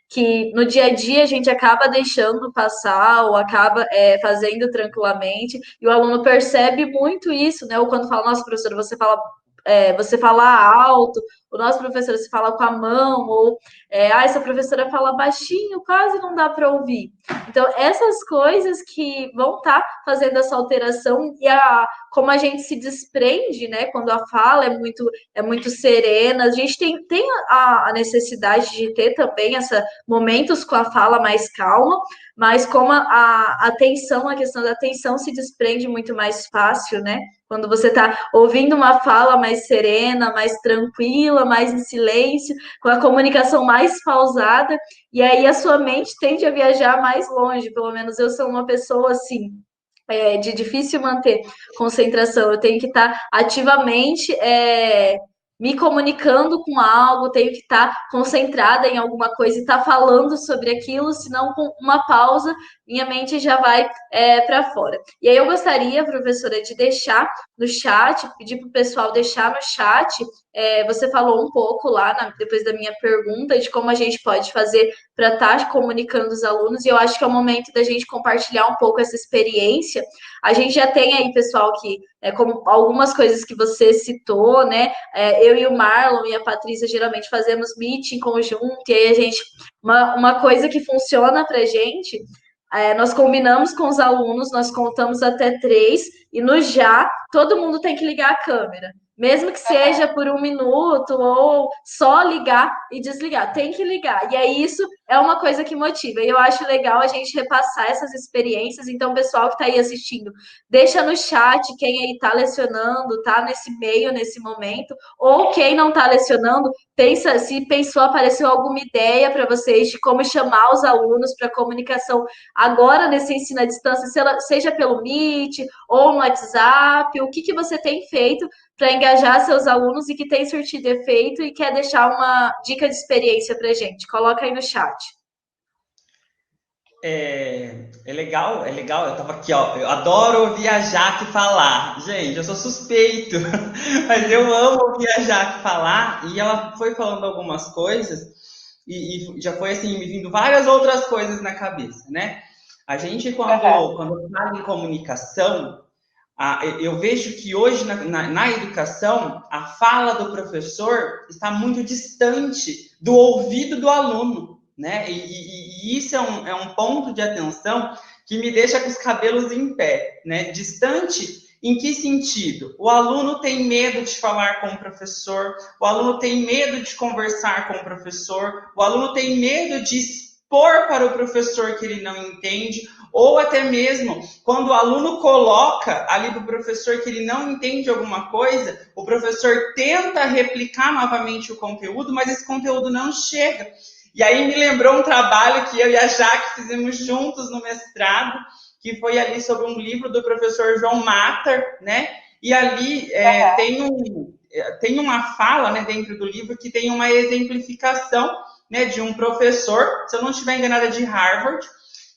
que no dia a dia a gente acaba deixando passar ou acaba fazendo tranquilamente e o aluno percebe muito isso, né? Ou quando fala, nossa, professora, você fala alto, o nosso professor se fala com a mão, ou essa professora fala baixinho, quase não dá para ouvir. Então, essas coisas que vão estar fazendo essa alteração e como a gente se desprende, né? Quando a fala é muito serena, a gente tem a necessidade de ter também momentos com a fala mais calma, mas como a atenção, a questão da atenção se desprende muito mais fácil, né? Quando você está ouvindo uma fala mais serena, mais tranquila, mais em silêncio, com a comunicação mais pausada, e aí a sua mente tende a viajar mais longe. Pelo menos eu sou uma pessoa assim, de difícil manter concentração. Eu tenho que estar ativamente me comunicando com algo, tenho que estar concentrada em alguma coisa e estar falando sobre aquilo, senão com uma pausa, minha mente já vai para fora. E aí eu gostaria, professora, de deixar no chat, pedir para o pessoal deixar no chat, você falou um pouco lá, depois da minha pergunta, de como a gente pode fazer para estar comunicando os alunos, e eu acho que é o momento da gente compartilhar um pouco essa experiência. A gente já tem aí, pessoal, que como algumas coisas que você citou, né? Eu e o Marlon e a Patrícia geralmente fazemos meet em conjunto, e aí a gente, uma coisa que funciona para a gente, nós combinamos com os alunos, nós contamos até 3, e no já, todo mundo tem que ligar a câmera. Mesmo que seja por 1 minuto ou só ligar e desligar, tem que ligar. E aí isso é uma coisa que motiva. E eu acho legal a gente repassar essas experiências. Então, o pessoal que está aí assistindo, deixa no chat quem aí está lecionando, está nesse meio, nesse momento, ou quem não está lecionando, se pensou, apareceu alguma ideia para vocês de como chamar os alunos para comunicação agora nesse ensino à distância, seja pelo Meet ou no WhatsApp, o que você tem feito para engajar seus alunos e que tem surtido efeito e quer deixar uma dica de experiência para a gente. Coloca aí no chat. É legal, eu tava aqui, ó, eu adoro ouvir a Jaque falar. Gente, eu sou suspeito, mas eu amo ouvir a Jaque falar, e ela foi falando algumas coisas, e já foi assim, me vindo várias outras coisas na cabeça, né? A gente, quando fala em comunicação, eu vejo que hoje na educação, a fala do professor está muito distante do ouvido do aluno, né? E isso é um ponto de atenção que me deixa com os cabelos em pé, né? Distante em que sentido? O aluno tem medo de falar com o professor, o aluno tem medo de conversar com o professor, o aluno tem medo de expor para o professor que ele não entende, ou até mesmo quando o aluno coloca ali para o professor que ele não entende alguma coisa, o professor tenta replicar novamente o conteúdo, mas esse conteúdo não chega. E aí me lembrou um trabalho que eu e a Jaque fizemos juntos no mestrado, que foi ali sobre um livro do professor João Matter, né? E ali tem uma fala, né, dentro do livro que tem uma exemplificação, né, de um professor, se eu não estiver enganada, de Harvard,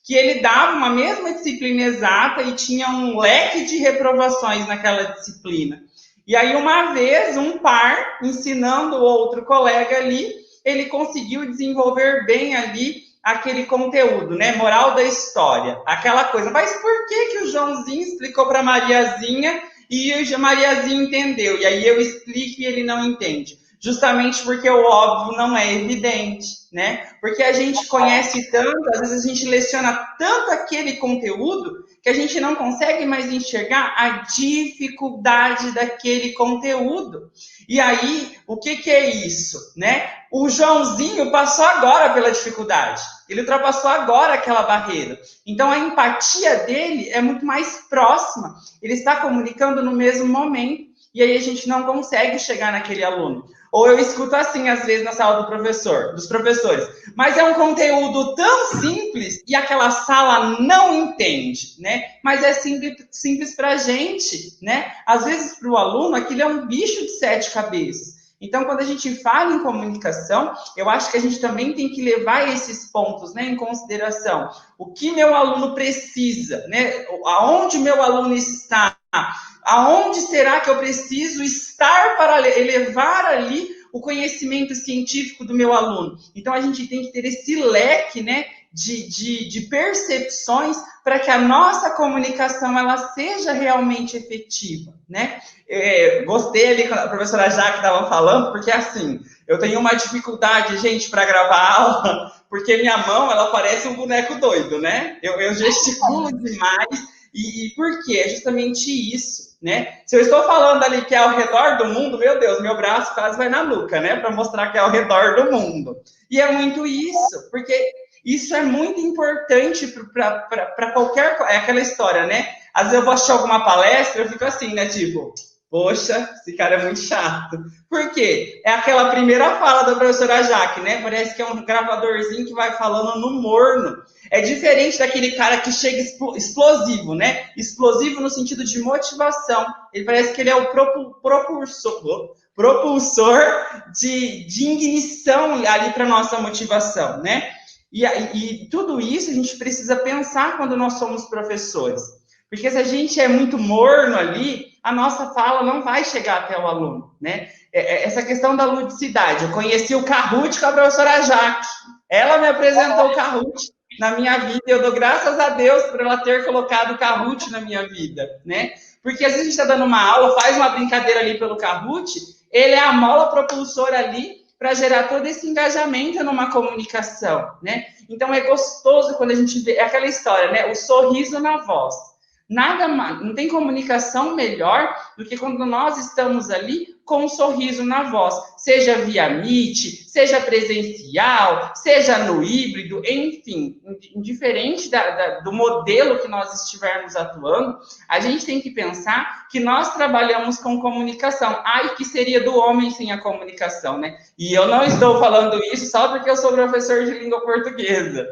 que ele dava uma mesma disciplina exata e tinha um leque de reprovações naquela disciplina. E aí, uma vez, um par, ensinando o outro colega ali, ele conseguiu desenvolver bem ali aquele conteúdo, né? Moral da história, aquela coisa. Mas por que o Joãozinho explicou para Mariazinha e a Mariazinha entendeu? E aí eu explico e ele não entende. Justamente porque o óbvio não é evidente, né? Porque a gente conhece tanto, às vezes a gente leciona tanto aquele conteúdo que a gente não consegue mais enxergar a dificuldade daquele conteúdo. E aí, o que é isso, né? O Joãozinho passou agora pela dificuldade. Ele ultrapassou agora aquela barreira. Então, a empatia dele é muito mais próxima. Ele está comunicando no mesmo momento. E aí a gente não consegue chegar naquele aluno. Ou eu escuto assim, às vezes, na sala dos professores. Mas é um conteúdo tão simples e aquela sala não entende, né? Mas é simples para a gente, né? Às vezes, para o aluno, aquilo é um bicho de 7 cabeças. Então, quando a gente fala em comunicação, eu acho que a gente também tem que levar esses pontos, né, em consideração. O que meu aluno precisa, né? Aonde meu aluno está? Aonde será que eu preciso estar para elevar ali o conhecimento científico do meu aluno? Então, a gente tem que ter esse leque, né, de percepções para que a nossa comunicação ela seja realmente efetiva, né? Gostei ali quando a professora Jaque estava falando, porque assim, eu tenho uma dificuldade, gente, para gravar aula, porque minha mão, ela parece um boneco doido, né? Eu gesticulo demais, e por quê? É justamente isso, né? Se eu estou falando ali que é ao redor do mundo, meu Deus, meu braço quase vai na nuca, né? Para mostrar que é ao redor do mundo. E é muito isso, porque isso é muito importante para qualquer... É aquela história, né? Às vezes eu vou assistir alguma palestra, eu fico assim, né? Tipo, poxa, esse cara é muito chato. Por quê? É aquela primeira fala da professora Jaque, né? Parece que é um gravadorzinho que vai falando no morno. É diferente daquele cara que chega explosivo, né? Explosivo no sentido de motivação. Ele parece que ele é o propulsor de ignição ali para nossa motivação, né? E tudo isso a gente precisa pensar quando nós somos professores. Porque se a gente é muito morno ali, a nossa fala não vai chegar até o aluno, né? Essa questão da ludicidade. Eu conheci o Kahoot com a professora Jaque. Ela me apresentou o Kahoot na minha vida. Eu dou graças a Deus por ela ter colocado o Kahoot na minha vida, né? Porque às vezes a gente está dando uma aula, faz uma brincadeira ali pelo Kahoot, ele é a mola propulsora ali para gerar todo esse engajamento numa comunicação, né? Então é gostoso quando a gente vê, é aquela história, né? O sorriso na voz. Nada mais, não tem comunicação melhor do que quando nós estamos ali com um sorriso na voz, seja via Meet, seja presencial, seja no híbrido, enfim, indiferente do modelo que nós estivermos atuando, a gente tem que pensar que nós trabalhamos com comunicação. Ai, que seria do homem sem a comunicação, né? E eu não estou falando isso só porque eu sou professor de língua portuguesa.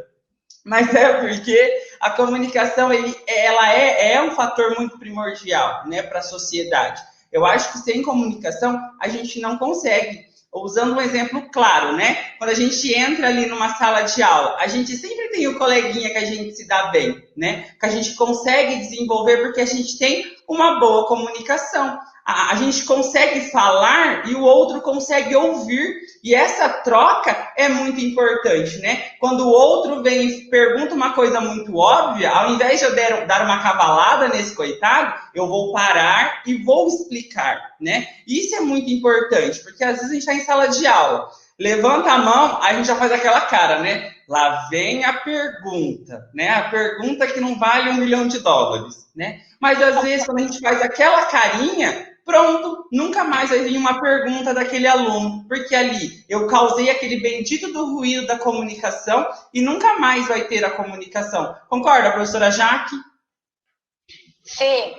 Mas é porque a comunicação ela é um fator muito primordial, né, para a sociedade. Eu acho que sem comunicação a gente não consegue. Usando um exemplo claro, né? Quando a gente entra ali numa sala de aula, a gente sempre tem o coleguinha que a gente se dá bem, né? Que a gente consegue desenvolver porque a gente tem uma boa comunicação. A gente consegue falar e o outro consegue ouvir. E essa troca é muito importante, né? Quando o outro vem e pergunta uma coisa muito óbvia, ao invés de eu dar uma cavalada nesse coitado, eu vou parar e vou explicar, né? Isso é muito importante, porque às vezes a gente está em sala de aula, levanta a mão, aí a gente já faz aquela cara, né? Lá vem a pergunta, né? A pergunta que não vale $1 milhão, né? Mas às vezes quando a gente faz aquela carinha, pronto, nunca mais vai vir uma pergunta daquele aluno, porque ali eu causei aquele bendito do ruído da comunicação e nunca mais vai ter a comunicação. Concorda, professora Jaque? Sim,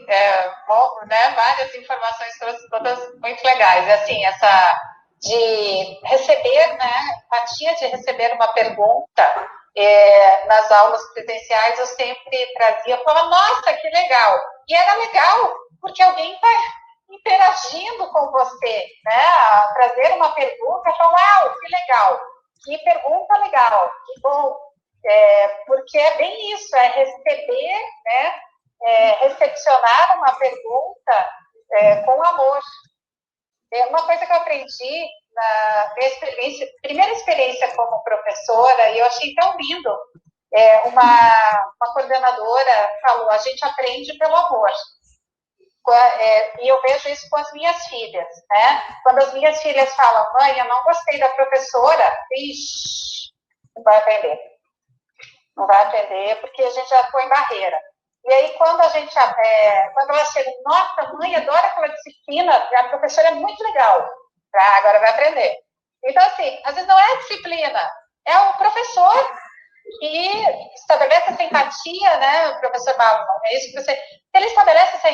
bom, né? Várias informações todas muito legais. Assim, essa de receber, né? Empatia de receber uma pergunta nas aulas presenciais eu sempre trazia, falava, nossa, que legal. E era legal, porque alguém está interagindo com você, né? Trazer uma pergunta, falar, uau, que legal, que pergunta legal, que bom. Porque é bem isso, é receber, né? Recepcionar uma pergunta com amor. Uma coisa que eu aprendi na minha primeira experiência como professora, e eu achei tão lindo, uma coordenadora falou, a gente aprende pelo amor. E eu vejo isso com as minhas filhas, né? Quando as minhas filhas falam, mãe, eu não gostei da professora, ixi, não vai aprender. Não vai aprender, porque a gente já põe barreira. E aí, quando ela chega, nossa, mãe, adoro aquela disciplina, a professora é muito legal. Agora vai aprender. Então, assim, às vezes não é a disciplina, é o professor que estabelece essa empatia, né, o professor Marlon, é isso que você... Se ele estabelece essa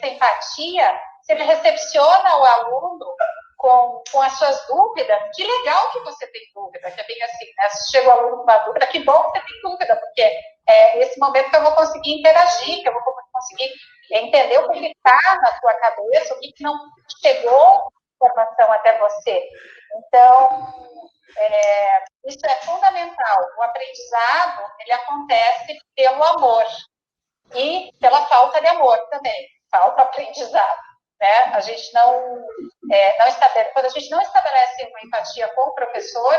empatia, se ele recepciona o aluno com as suas dúvidas, que legal que você tem dúvida, que é bem assim, né? Se chega o aluno com uma dúvida, que bom que você tem dúvida, porque é esse momento que eu vou conseguir interagir, que eu vou conseguir entender o que está na sua cabeça, o que não chegou informação até você. Então, isso é fundamental. O aprendizado, ele acontece pelo amor e pela falta de amor também, falta aprendizado. Né? A gente quando a gente não estabelece uma empatia com o professor,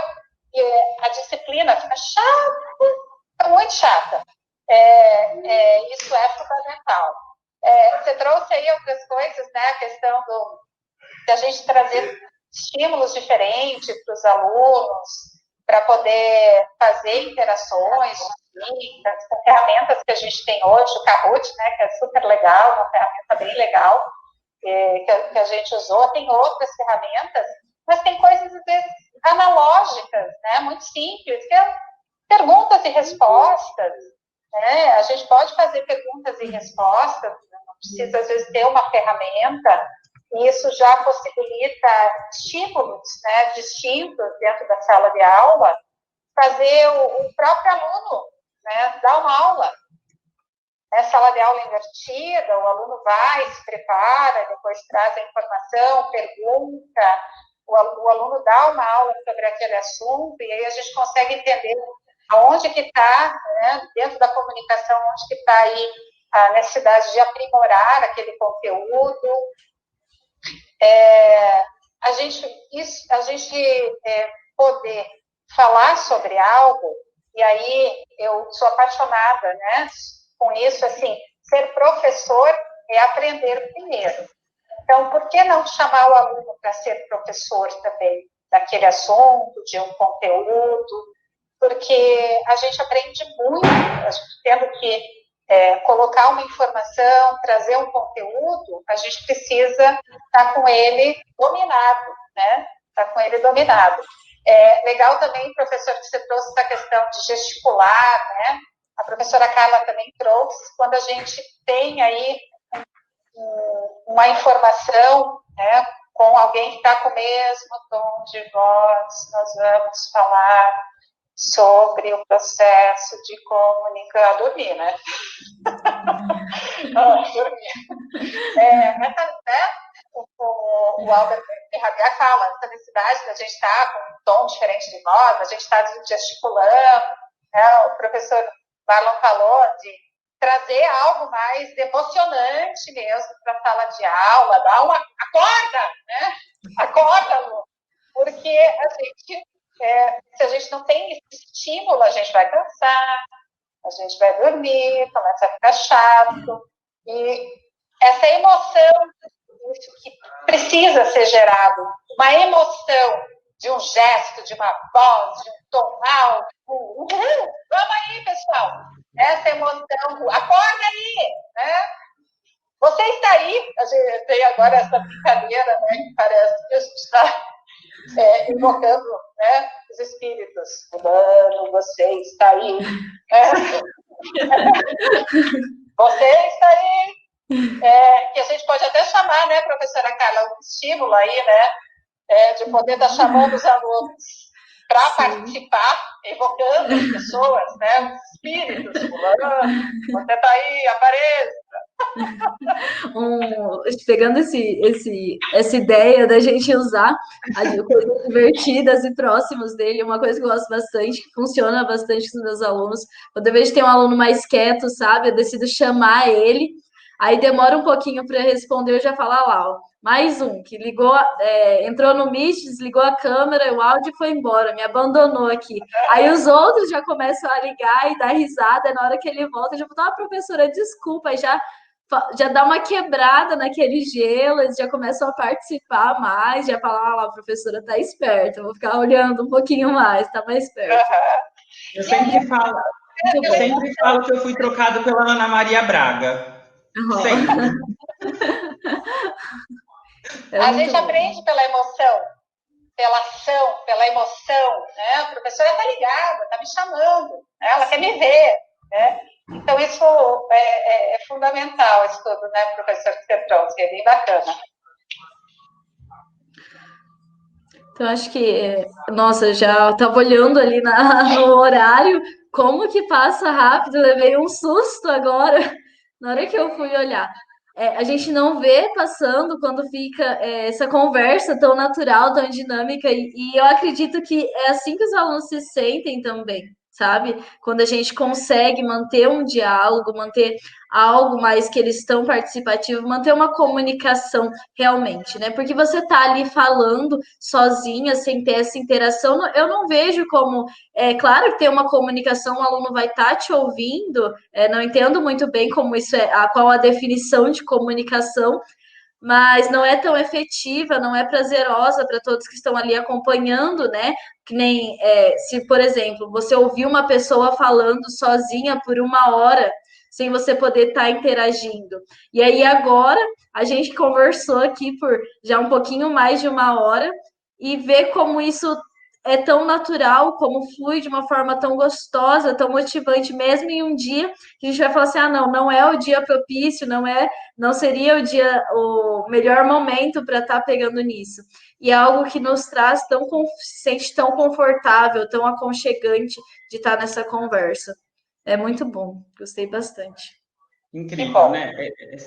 a disciplina fica chata, fica muito chata. Isso é fundamental. Você trouxe aí outras coisas, né? A questão de a gente trazer estímulos diferentes para os alunos, para poder fazer interações com ferramentas que a gente tem hoje, o Kahoot, né? Que é super legal, uma ferramenta bem legal. Que a gente usou, tem outras ferramentas, mas tem coisas, às vezes, analógicas, né, muito simples, que é perguntas e respostas, né? A gente pode fazer perguntas e respostas, não precisa, às vezes, ter uma ferramenta, e isso já possibilita estímulos, né, distintos dentro da sala de aula, fazer o próprio aluno, né, dar uma aula. Sala de aula invertida, o aluno vai, se prepara, depois traz a informação, pergunta, o aluno dá uma aula sobre aquele assunto, e aí a gente consegue entender aonde que está, né, dentro da comunicação, onde que está aí a necessidade de aprimorar aquele conteúdo. A gente poder falar sobre algo, e aí eu sou apaixonada, né, com isso, assim, ser professor é aprender primeiro. Então, por que não chamar o aluno para ser professor também daquele assunto, de um conteúdo? Porque a gente aprende muito, a gente tendo que colocar uma informação, trazer um conteúdo, a gente precisa estar com ele dominado, né? Estar com ele dominado. Legal também, professor, que você trouxe essa questão de gesticular, né? A professora Carla também trouxe, quando a gente tem aí uma informação, né, com alguém que está com o mesmo tom de voz, nós vamos falar sobre o processo de comunicar, dormir, né? Dormir. O Albert Rabia fala, essa necessidade da gente estar com um tom diferente de voz, a gente está gesticulando, né? O professor Marlon falou de trazer algo mais emocionante mesmo para a sala de aula, dar uma... Acorda, né? Acorda, Lu. Porque a gente, se a gente não tem esse estímulo, a gente vai cansar, a gente vai dormir, começa a ficar chato. E essa emoção, isso que precisa ser gerado, uma emoção de um gesto, de uma voz, de um tom alto, vamos aí, pessoal, essa emoção, acorda aí, né? Você está aí, a gente tem agora essa brincadeira, né, que parece que a gente está invocando, né, os espíritos, fulano, você está aí, né? Você está aí, que a gente pode até chamar, né, professora Carla, um estímulo aí, né, de poder estar chamando os alunos. para participar, evocando as pessoas, né? Os espíritos, fulano, você está aí, apareça. Pegando essa ideia da gente usar coisas divertidas e próximas dele, uma coisa que eu gosto bastante, que funciona bastante com os meus alunos, quando eu vejo que tem um aluno mais quieto, sabe, eu decido chamar ele, aí demora um pouquinho para responder, eu já falo, lá, ó, mais um, que ligou, entrou no Meet, desligou a câmera, o áudio foi embora, me abandonou aqui. Aí os outros já começam a ligar e dar risada, na hora que ele volta, eu já falo, professora, desculpa, aí já dá uma quebrada naquele gelo, eles já começam a participar mais, já falam, a professora tá esperta, eu vou ficar olhando um pouquinho mais, tá mais perto. Eu sempre falo que eu fui trocado pela Ana Maria Braga. Sempre. A gente aprende pela emoção, pela ação, pela emoção, né? A professora está ligada, está me chamando, né? Ela quer me ver, né? Então, isso é fundamental, isso tudo, né, professor, que você trouxe, é bem bacana. Então, acho que, nossa, já estava olhando ali no horário, como que passa rápido, levei um susto agora, na hora que eu fui olhar. A gente não vê passando quando fica essa conversa tão natural, tão dinâmica, e eu acredito que é assim que os alunos se sentem também, sabe? Quando a gente consegue manter um diálogo, manter algo mais que eles estão participativos, manter uma comunicação realmente, né? Porque você tá ali falando sozinha, sem ter essa interação, eu não vejo como. Claro que tem uma comunicação, o aluno vai estar te ouvindo, não entendo muito bem como isso qual a definição de comunicação, mas não é tão efetiva, não é prazerosa para todos que estão ali acompanhando, né? Que nem se, por exemplo, você ouvir uma pessoa falando sozinha por 1 hora, sem você poder estar interagindo. E aí agora a gente conversou aqui por já um pouquinho mais de 1 hora e ver como isso é tão natural, como flui de uma forma tão gostosa, tão motivante, mesmo em um dia que a gente vai falar assim, não é o dia propício, não seria o melhor momento para estar pegando nisso. E é algo que nos traz se sente tão confortável, tão aconchegante de estar nessa conversa. É muito bom, gostei bastante. Incrível, né?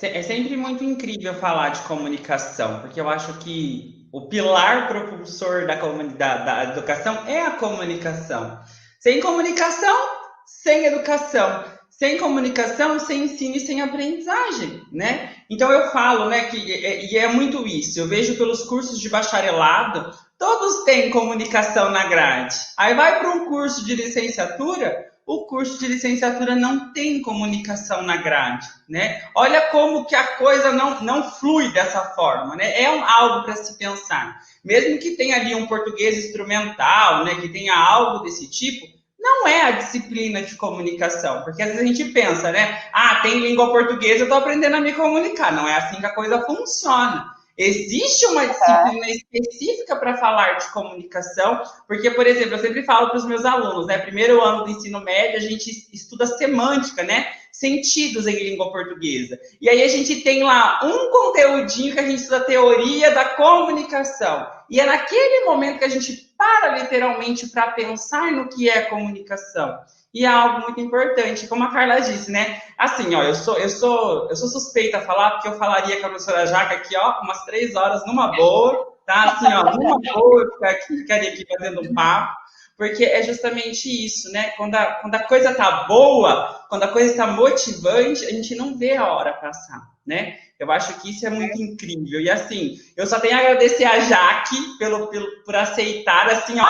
É sempre muito incrível falar de comunicação, porque eu acho que o pilar propulsor da educação é a comunicação. Sem comunicação, sem educação. Sem comunicação, sem ensino e sem aprendizagem, né? Então eu falo, né, que é muito isso. Eu vejo pelos cursos de bacharelado, todos têm comunicação na grade. Aí vai para um curso de licenciatura, o curso de licenciatura não tem comunicação na grade, né? Olha como que a coisa não flui dessa forma, né? Algo para se pensar. Mesmo que tenha ali um português instrumental, né, que tenha algo desse tipo, não é a disciplina de comunicação, porque às vezes a gente pensa, né? Tem língua portuguesa, eu estou aprendendo a me comunicar. Não é assim que a coisa funciona. Existe uma disciplina específica para falar de comunicação, porque, por exemplo, eu sempre falo para os meus alunos, né? Primeiro ano do ensino médio, a gente estuda semântica, né? Sentidos em língua portuguesa. E aí a gente tem lá um conteúdinho que a gente estuda teoria da comunicação. E é naquele momento que a gente para literalmente para pensar no que é comunicação. E é algo muito importante, como a Carla disse, né? Assim, ó, eu sou suspeita a falar, porque eu falaria com a professora Jaca aqui, ó, umas 3 horas numa boa, tá? Assim, ó, numa boa, eu ficaria aqui fazendo um papo, porque é justamente isso, né? Quando a coisa tá boa, quando a coisa tá motivante, a gente não vê a hora passar, né? Eu acho que isso é muito incrível. E assim, eu só tenho a agradecer a Jaque por aceitar, assim, ó,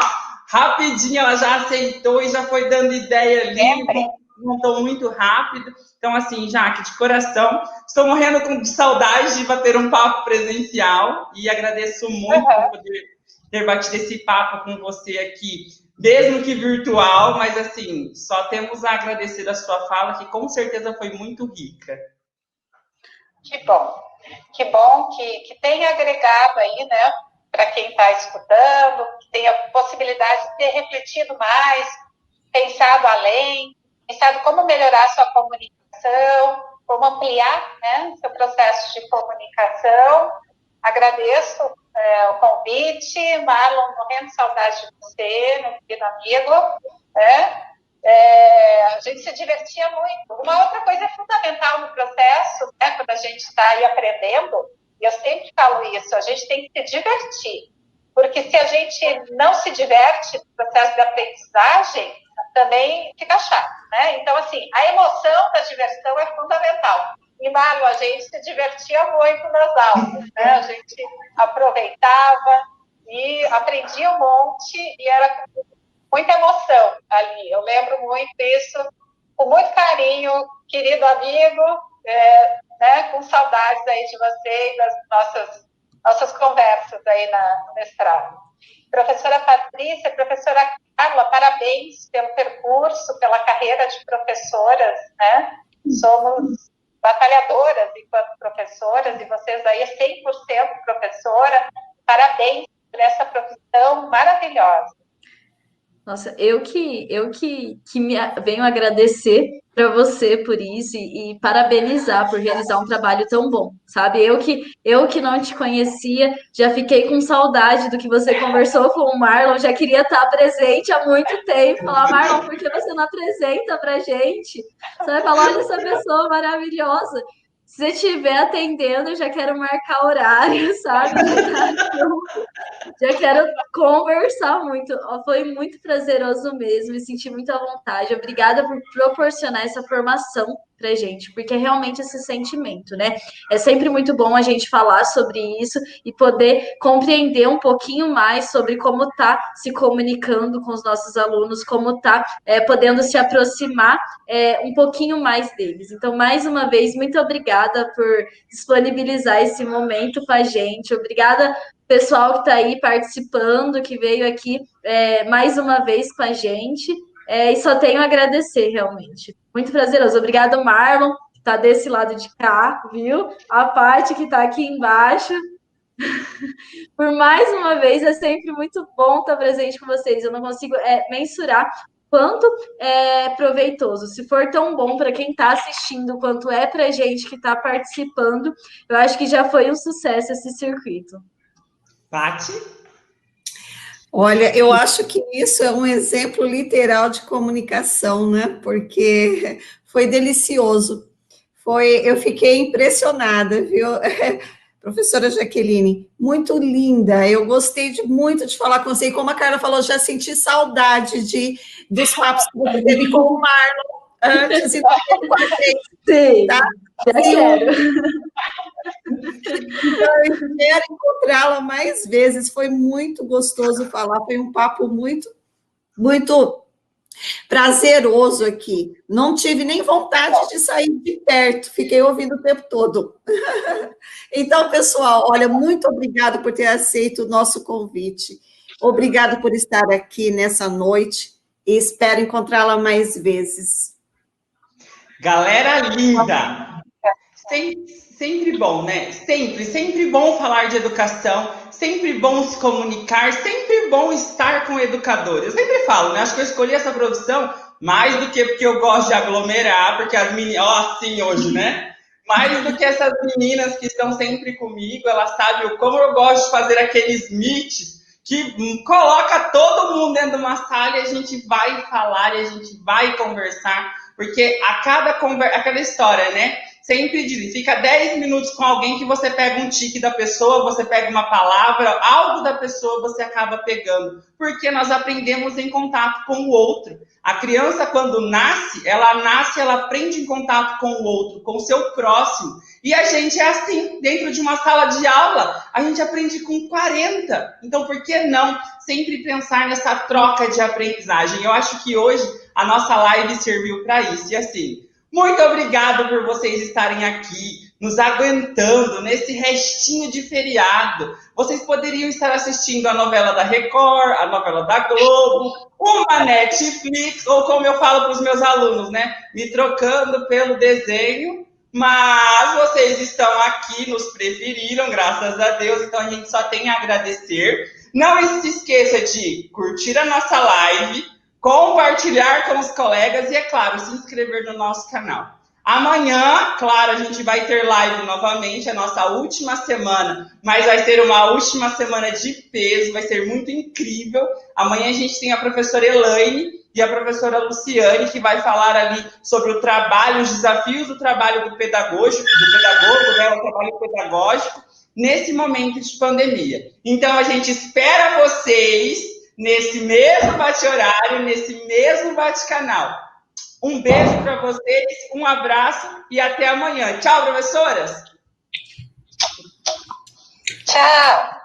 rapidinho ela já aceitou e já foi dando ideia ali, montou muito rápido. Então, assim, Jaque, de coração, estou morrendo de saudade de bater um papo presencial e agradeço muito por poder ter batido esse papo com você aqui, mesmo que virtual, mas assim, só temos a agradecer a sua fala, que com certeza foi muito rica. Que bom que tenha agregado aí, né, para quem está escutando, que tenha possibilidade de ter refletido mais, pensado além, pensado como melhorar sua comunicação, como ampliar, né, seu processo de comunicação. Agradeço o convite. Marlon, morrendo de saudade de você, meu querido amigo. Né? A gente se divertia muito. Uma outra coisa fundamental no processo, né, quando a gente está aí aprendendo, e eu sempre falo isso, a gente tem que se divertir. Porque se a gente não se diverte no processo de aprendizagem, também fica chato, né? Então, assim, a emoção da diversão é fundamental. E, Marlon, a gente se divertia muito nas aulas, né? A gente aproveitava e aprendia um monte e era muita emoção ali. Eu lembro muito isso, com muito carinho, querido amigo, né? Com saudades aí de você e das nossas conversas aí no mestrado. Professora Patrícia, professora Carla, parabéns pelo percurso, pela carreira de professoras, né? Somos batalhadoras enquanto professoras, e vocês aí 100% professora. Parabéns por essa profissão maravilhosa. Nossa, eu que venho agradecer para você por isso e parabenizar por realizar um trabalho tão bom, sabe? Eu que não te conhecia, já fiquei com saudade do que você conversou com o Marlon, já queria estar presente há muito tempo. Falar, Marlon, por que você não apresenta pra gente? Você vai falar, olha essa pessoa maravilhosa. Se você estiver atendendo, eu já quero marcar horário, sabe? Já quero conversar muito. Foi muito prazeroso mesmo, me senti muito à vontade. Obrigada por proporcionar essa formação pra gente, porque é realmente esse sentimento, né? É sempre muito bom a gente falar sobre isso e poder compreender um pouquinho mais sobre como tá se comunicando com os nossos alunos, como tá podendo se aproximar um pouquinho mais deles. Então, mais uma vez, muito obrigada por disponibilizar esse momento com a gente. Obrigada pessoal que está aí participando, que veio aqui mais uma vez com a gente. E só tenho a agradecer, realmente. Muito prazeroso. Obrigado, Marlon, que está desse lado de cá, viu? A parte que está aqui embaixo. Por mais uma vez, é sempre muito bom estar presente com vocês. Eu não consigo mensurar quanto é proveitoso. Se for tão bom para quem está assistindo, quanto é para a gente que está participando, eu acho que já foi um sucesso esse circuito. Pati? Olha, eu acho que isso é um exemplo literal de comunicação, né? Porque foi delicioso. Eu fiquei impressionada, viu? Professora Jaqueline, muito linda. Eu gostei muito de falar com você. E como a Carla falou, já senti saudade dos papos que você teve com o Marlon antes e também com a gente. Sim, tá? Já quero. Então, eu espero encontrá-la mais vezes. Foi muito gostoso falar. Foi um papo muito, muito prazeroso aqui. Não tive nem vontade de sair de perto. Fiquei ouvindo o tempo todo. Então, pessoal, olha, muito obrigado por ter aceito o nosso convite. Obrigado por estar aqui nessa noite e espero encontrá-la mais vezes. Galera linda! Sempre bom, né? Sempre bom falar de educação, sempre bom se comunicar, sempre bom estar com educadores. Eu sempre falo, né? Acho que eu escolhi essa profissão mais do que porque eu gosto de aglomerar, porque as meninas, assim hoje, né? Mais do que essas meninas que estão sempre comigo, elas sabem como eu gosto de fazer aqueles meets que coloca todo mundo dentro de uma sala e a gente vai falar e a gente vai conversar, porque a cada história, né? Sempre diz, fica 10 minutos com alguém que você pega um tique da pessoa, você pega uma palavra, algo da pessoa você acaba pegando, porque nós aprendemos em contato com o outro. A criança, quando nasce, ela aprende em contato com o outro, com o seu próximo. E a gente é assim, dentro de uma sala de aula, a gente aprende com 40. Então, por que não sempre pensar nessa troca de aprendizagem? Eu acho que hoje a nossa live serviu para isso. E assim, muito obrigado por vocês estarem aqui, nos aguentando nesse restinho de feriado. Vocês poderiam estar assistindo a novela da Record, a novela da Globo, uma Netflix, ou como eu falo para os meus alunos, né? Me trocando pelo desenho, mas vocês estão aqui, nos preferiram, graças a Deus, então a gente só tem a agradecer. Não se esqueça de curtir a nossa live, compartilhar com os colegas e, é claro, se inscrever no nosso canal. Amanhã, claro, a gente vai ter live novamente, a nossa última semana, mas vai ser uma última semana de peso, vai ser muito incrível. Amanhã a gente tem a professora Elaine e a professora Luciane, que vai falar ali sobre o trabalho, os desafios do trabalho do pedagogo, né, o trabalho pedagógico, nesse momento de pandemia. Então, a gente espera vocês nesse mesmo bate-horário, nesse mesmo bate-canal. Um beijo para vocês, um abraço e até amanhã. Tchau, professoras! Tchau!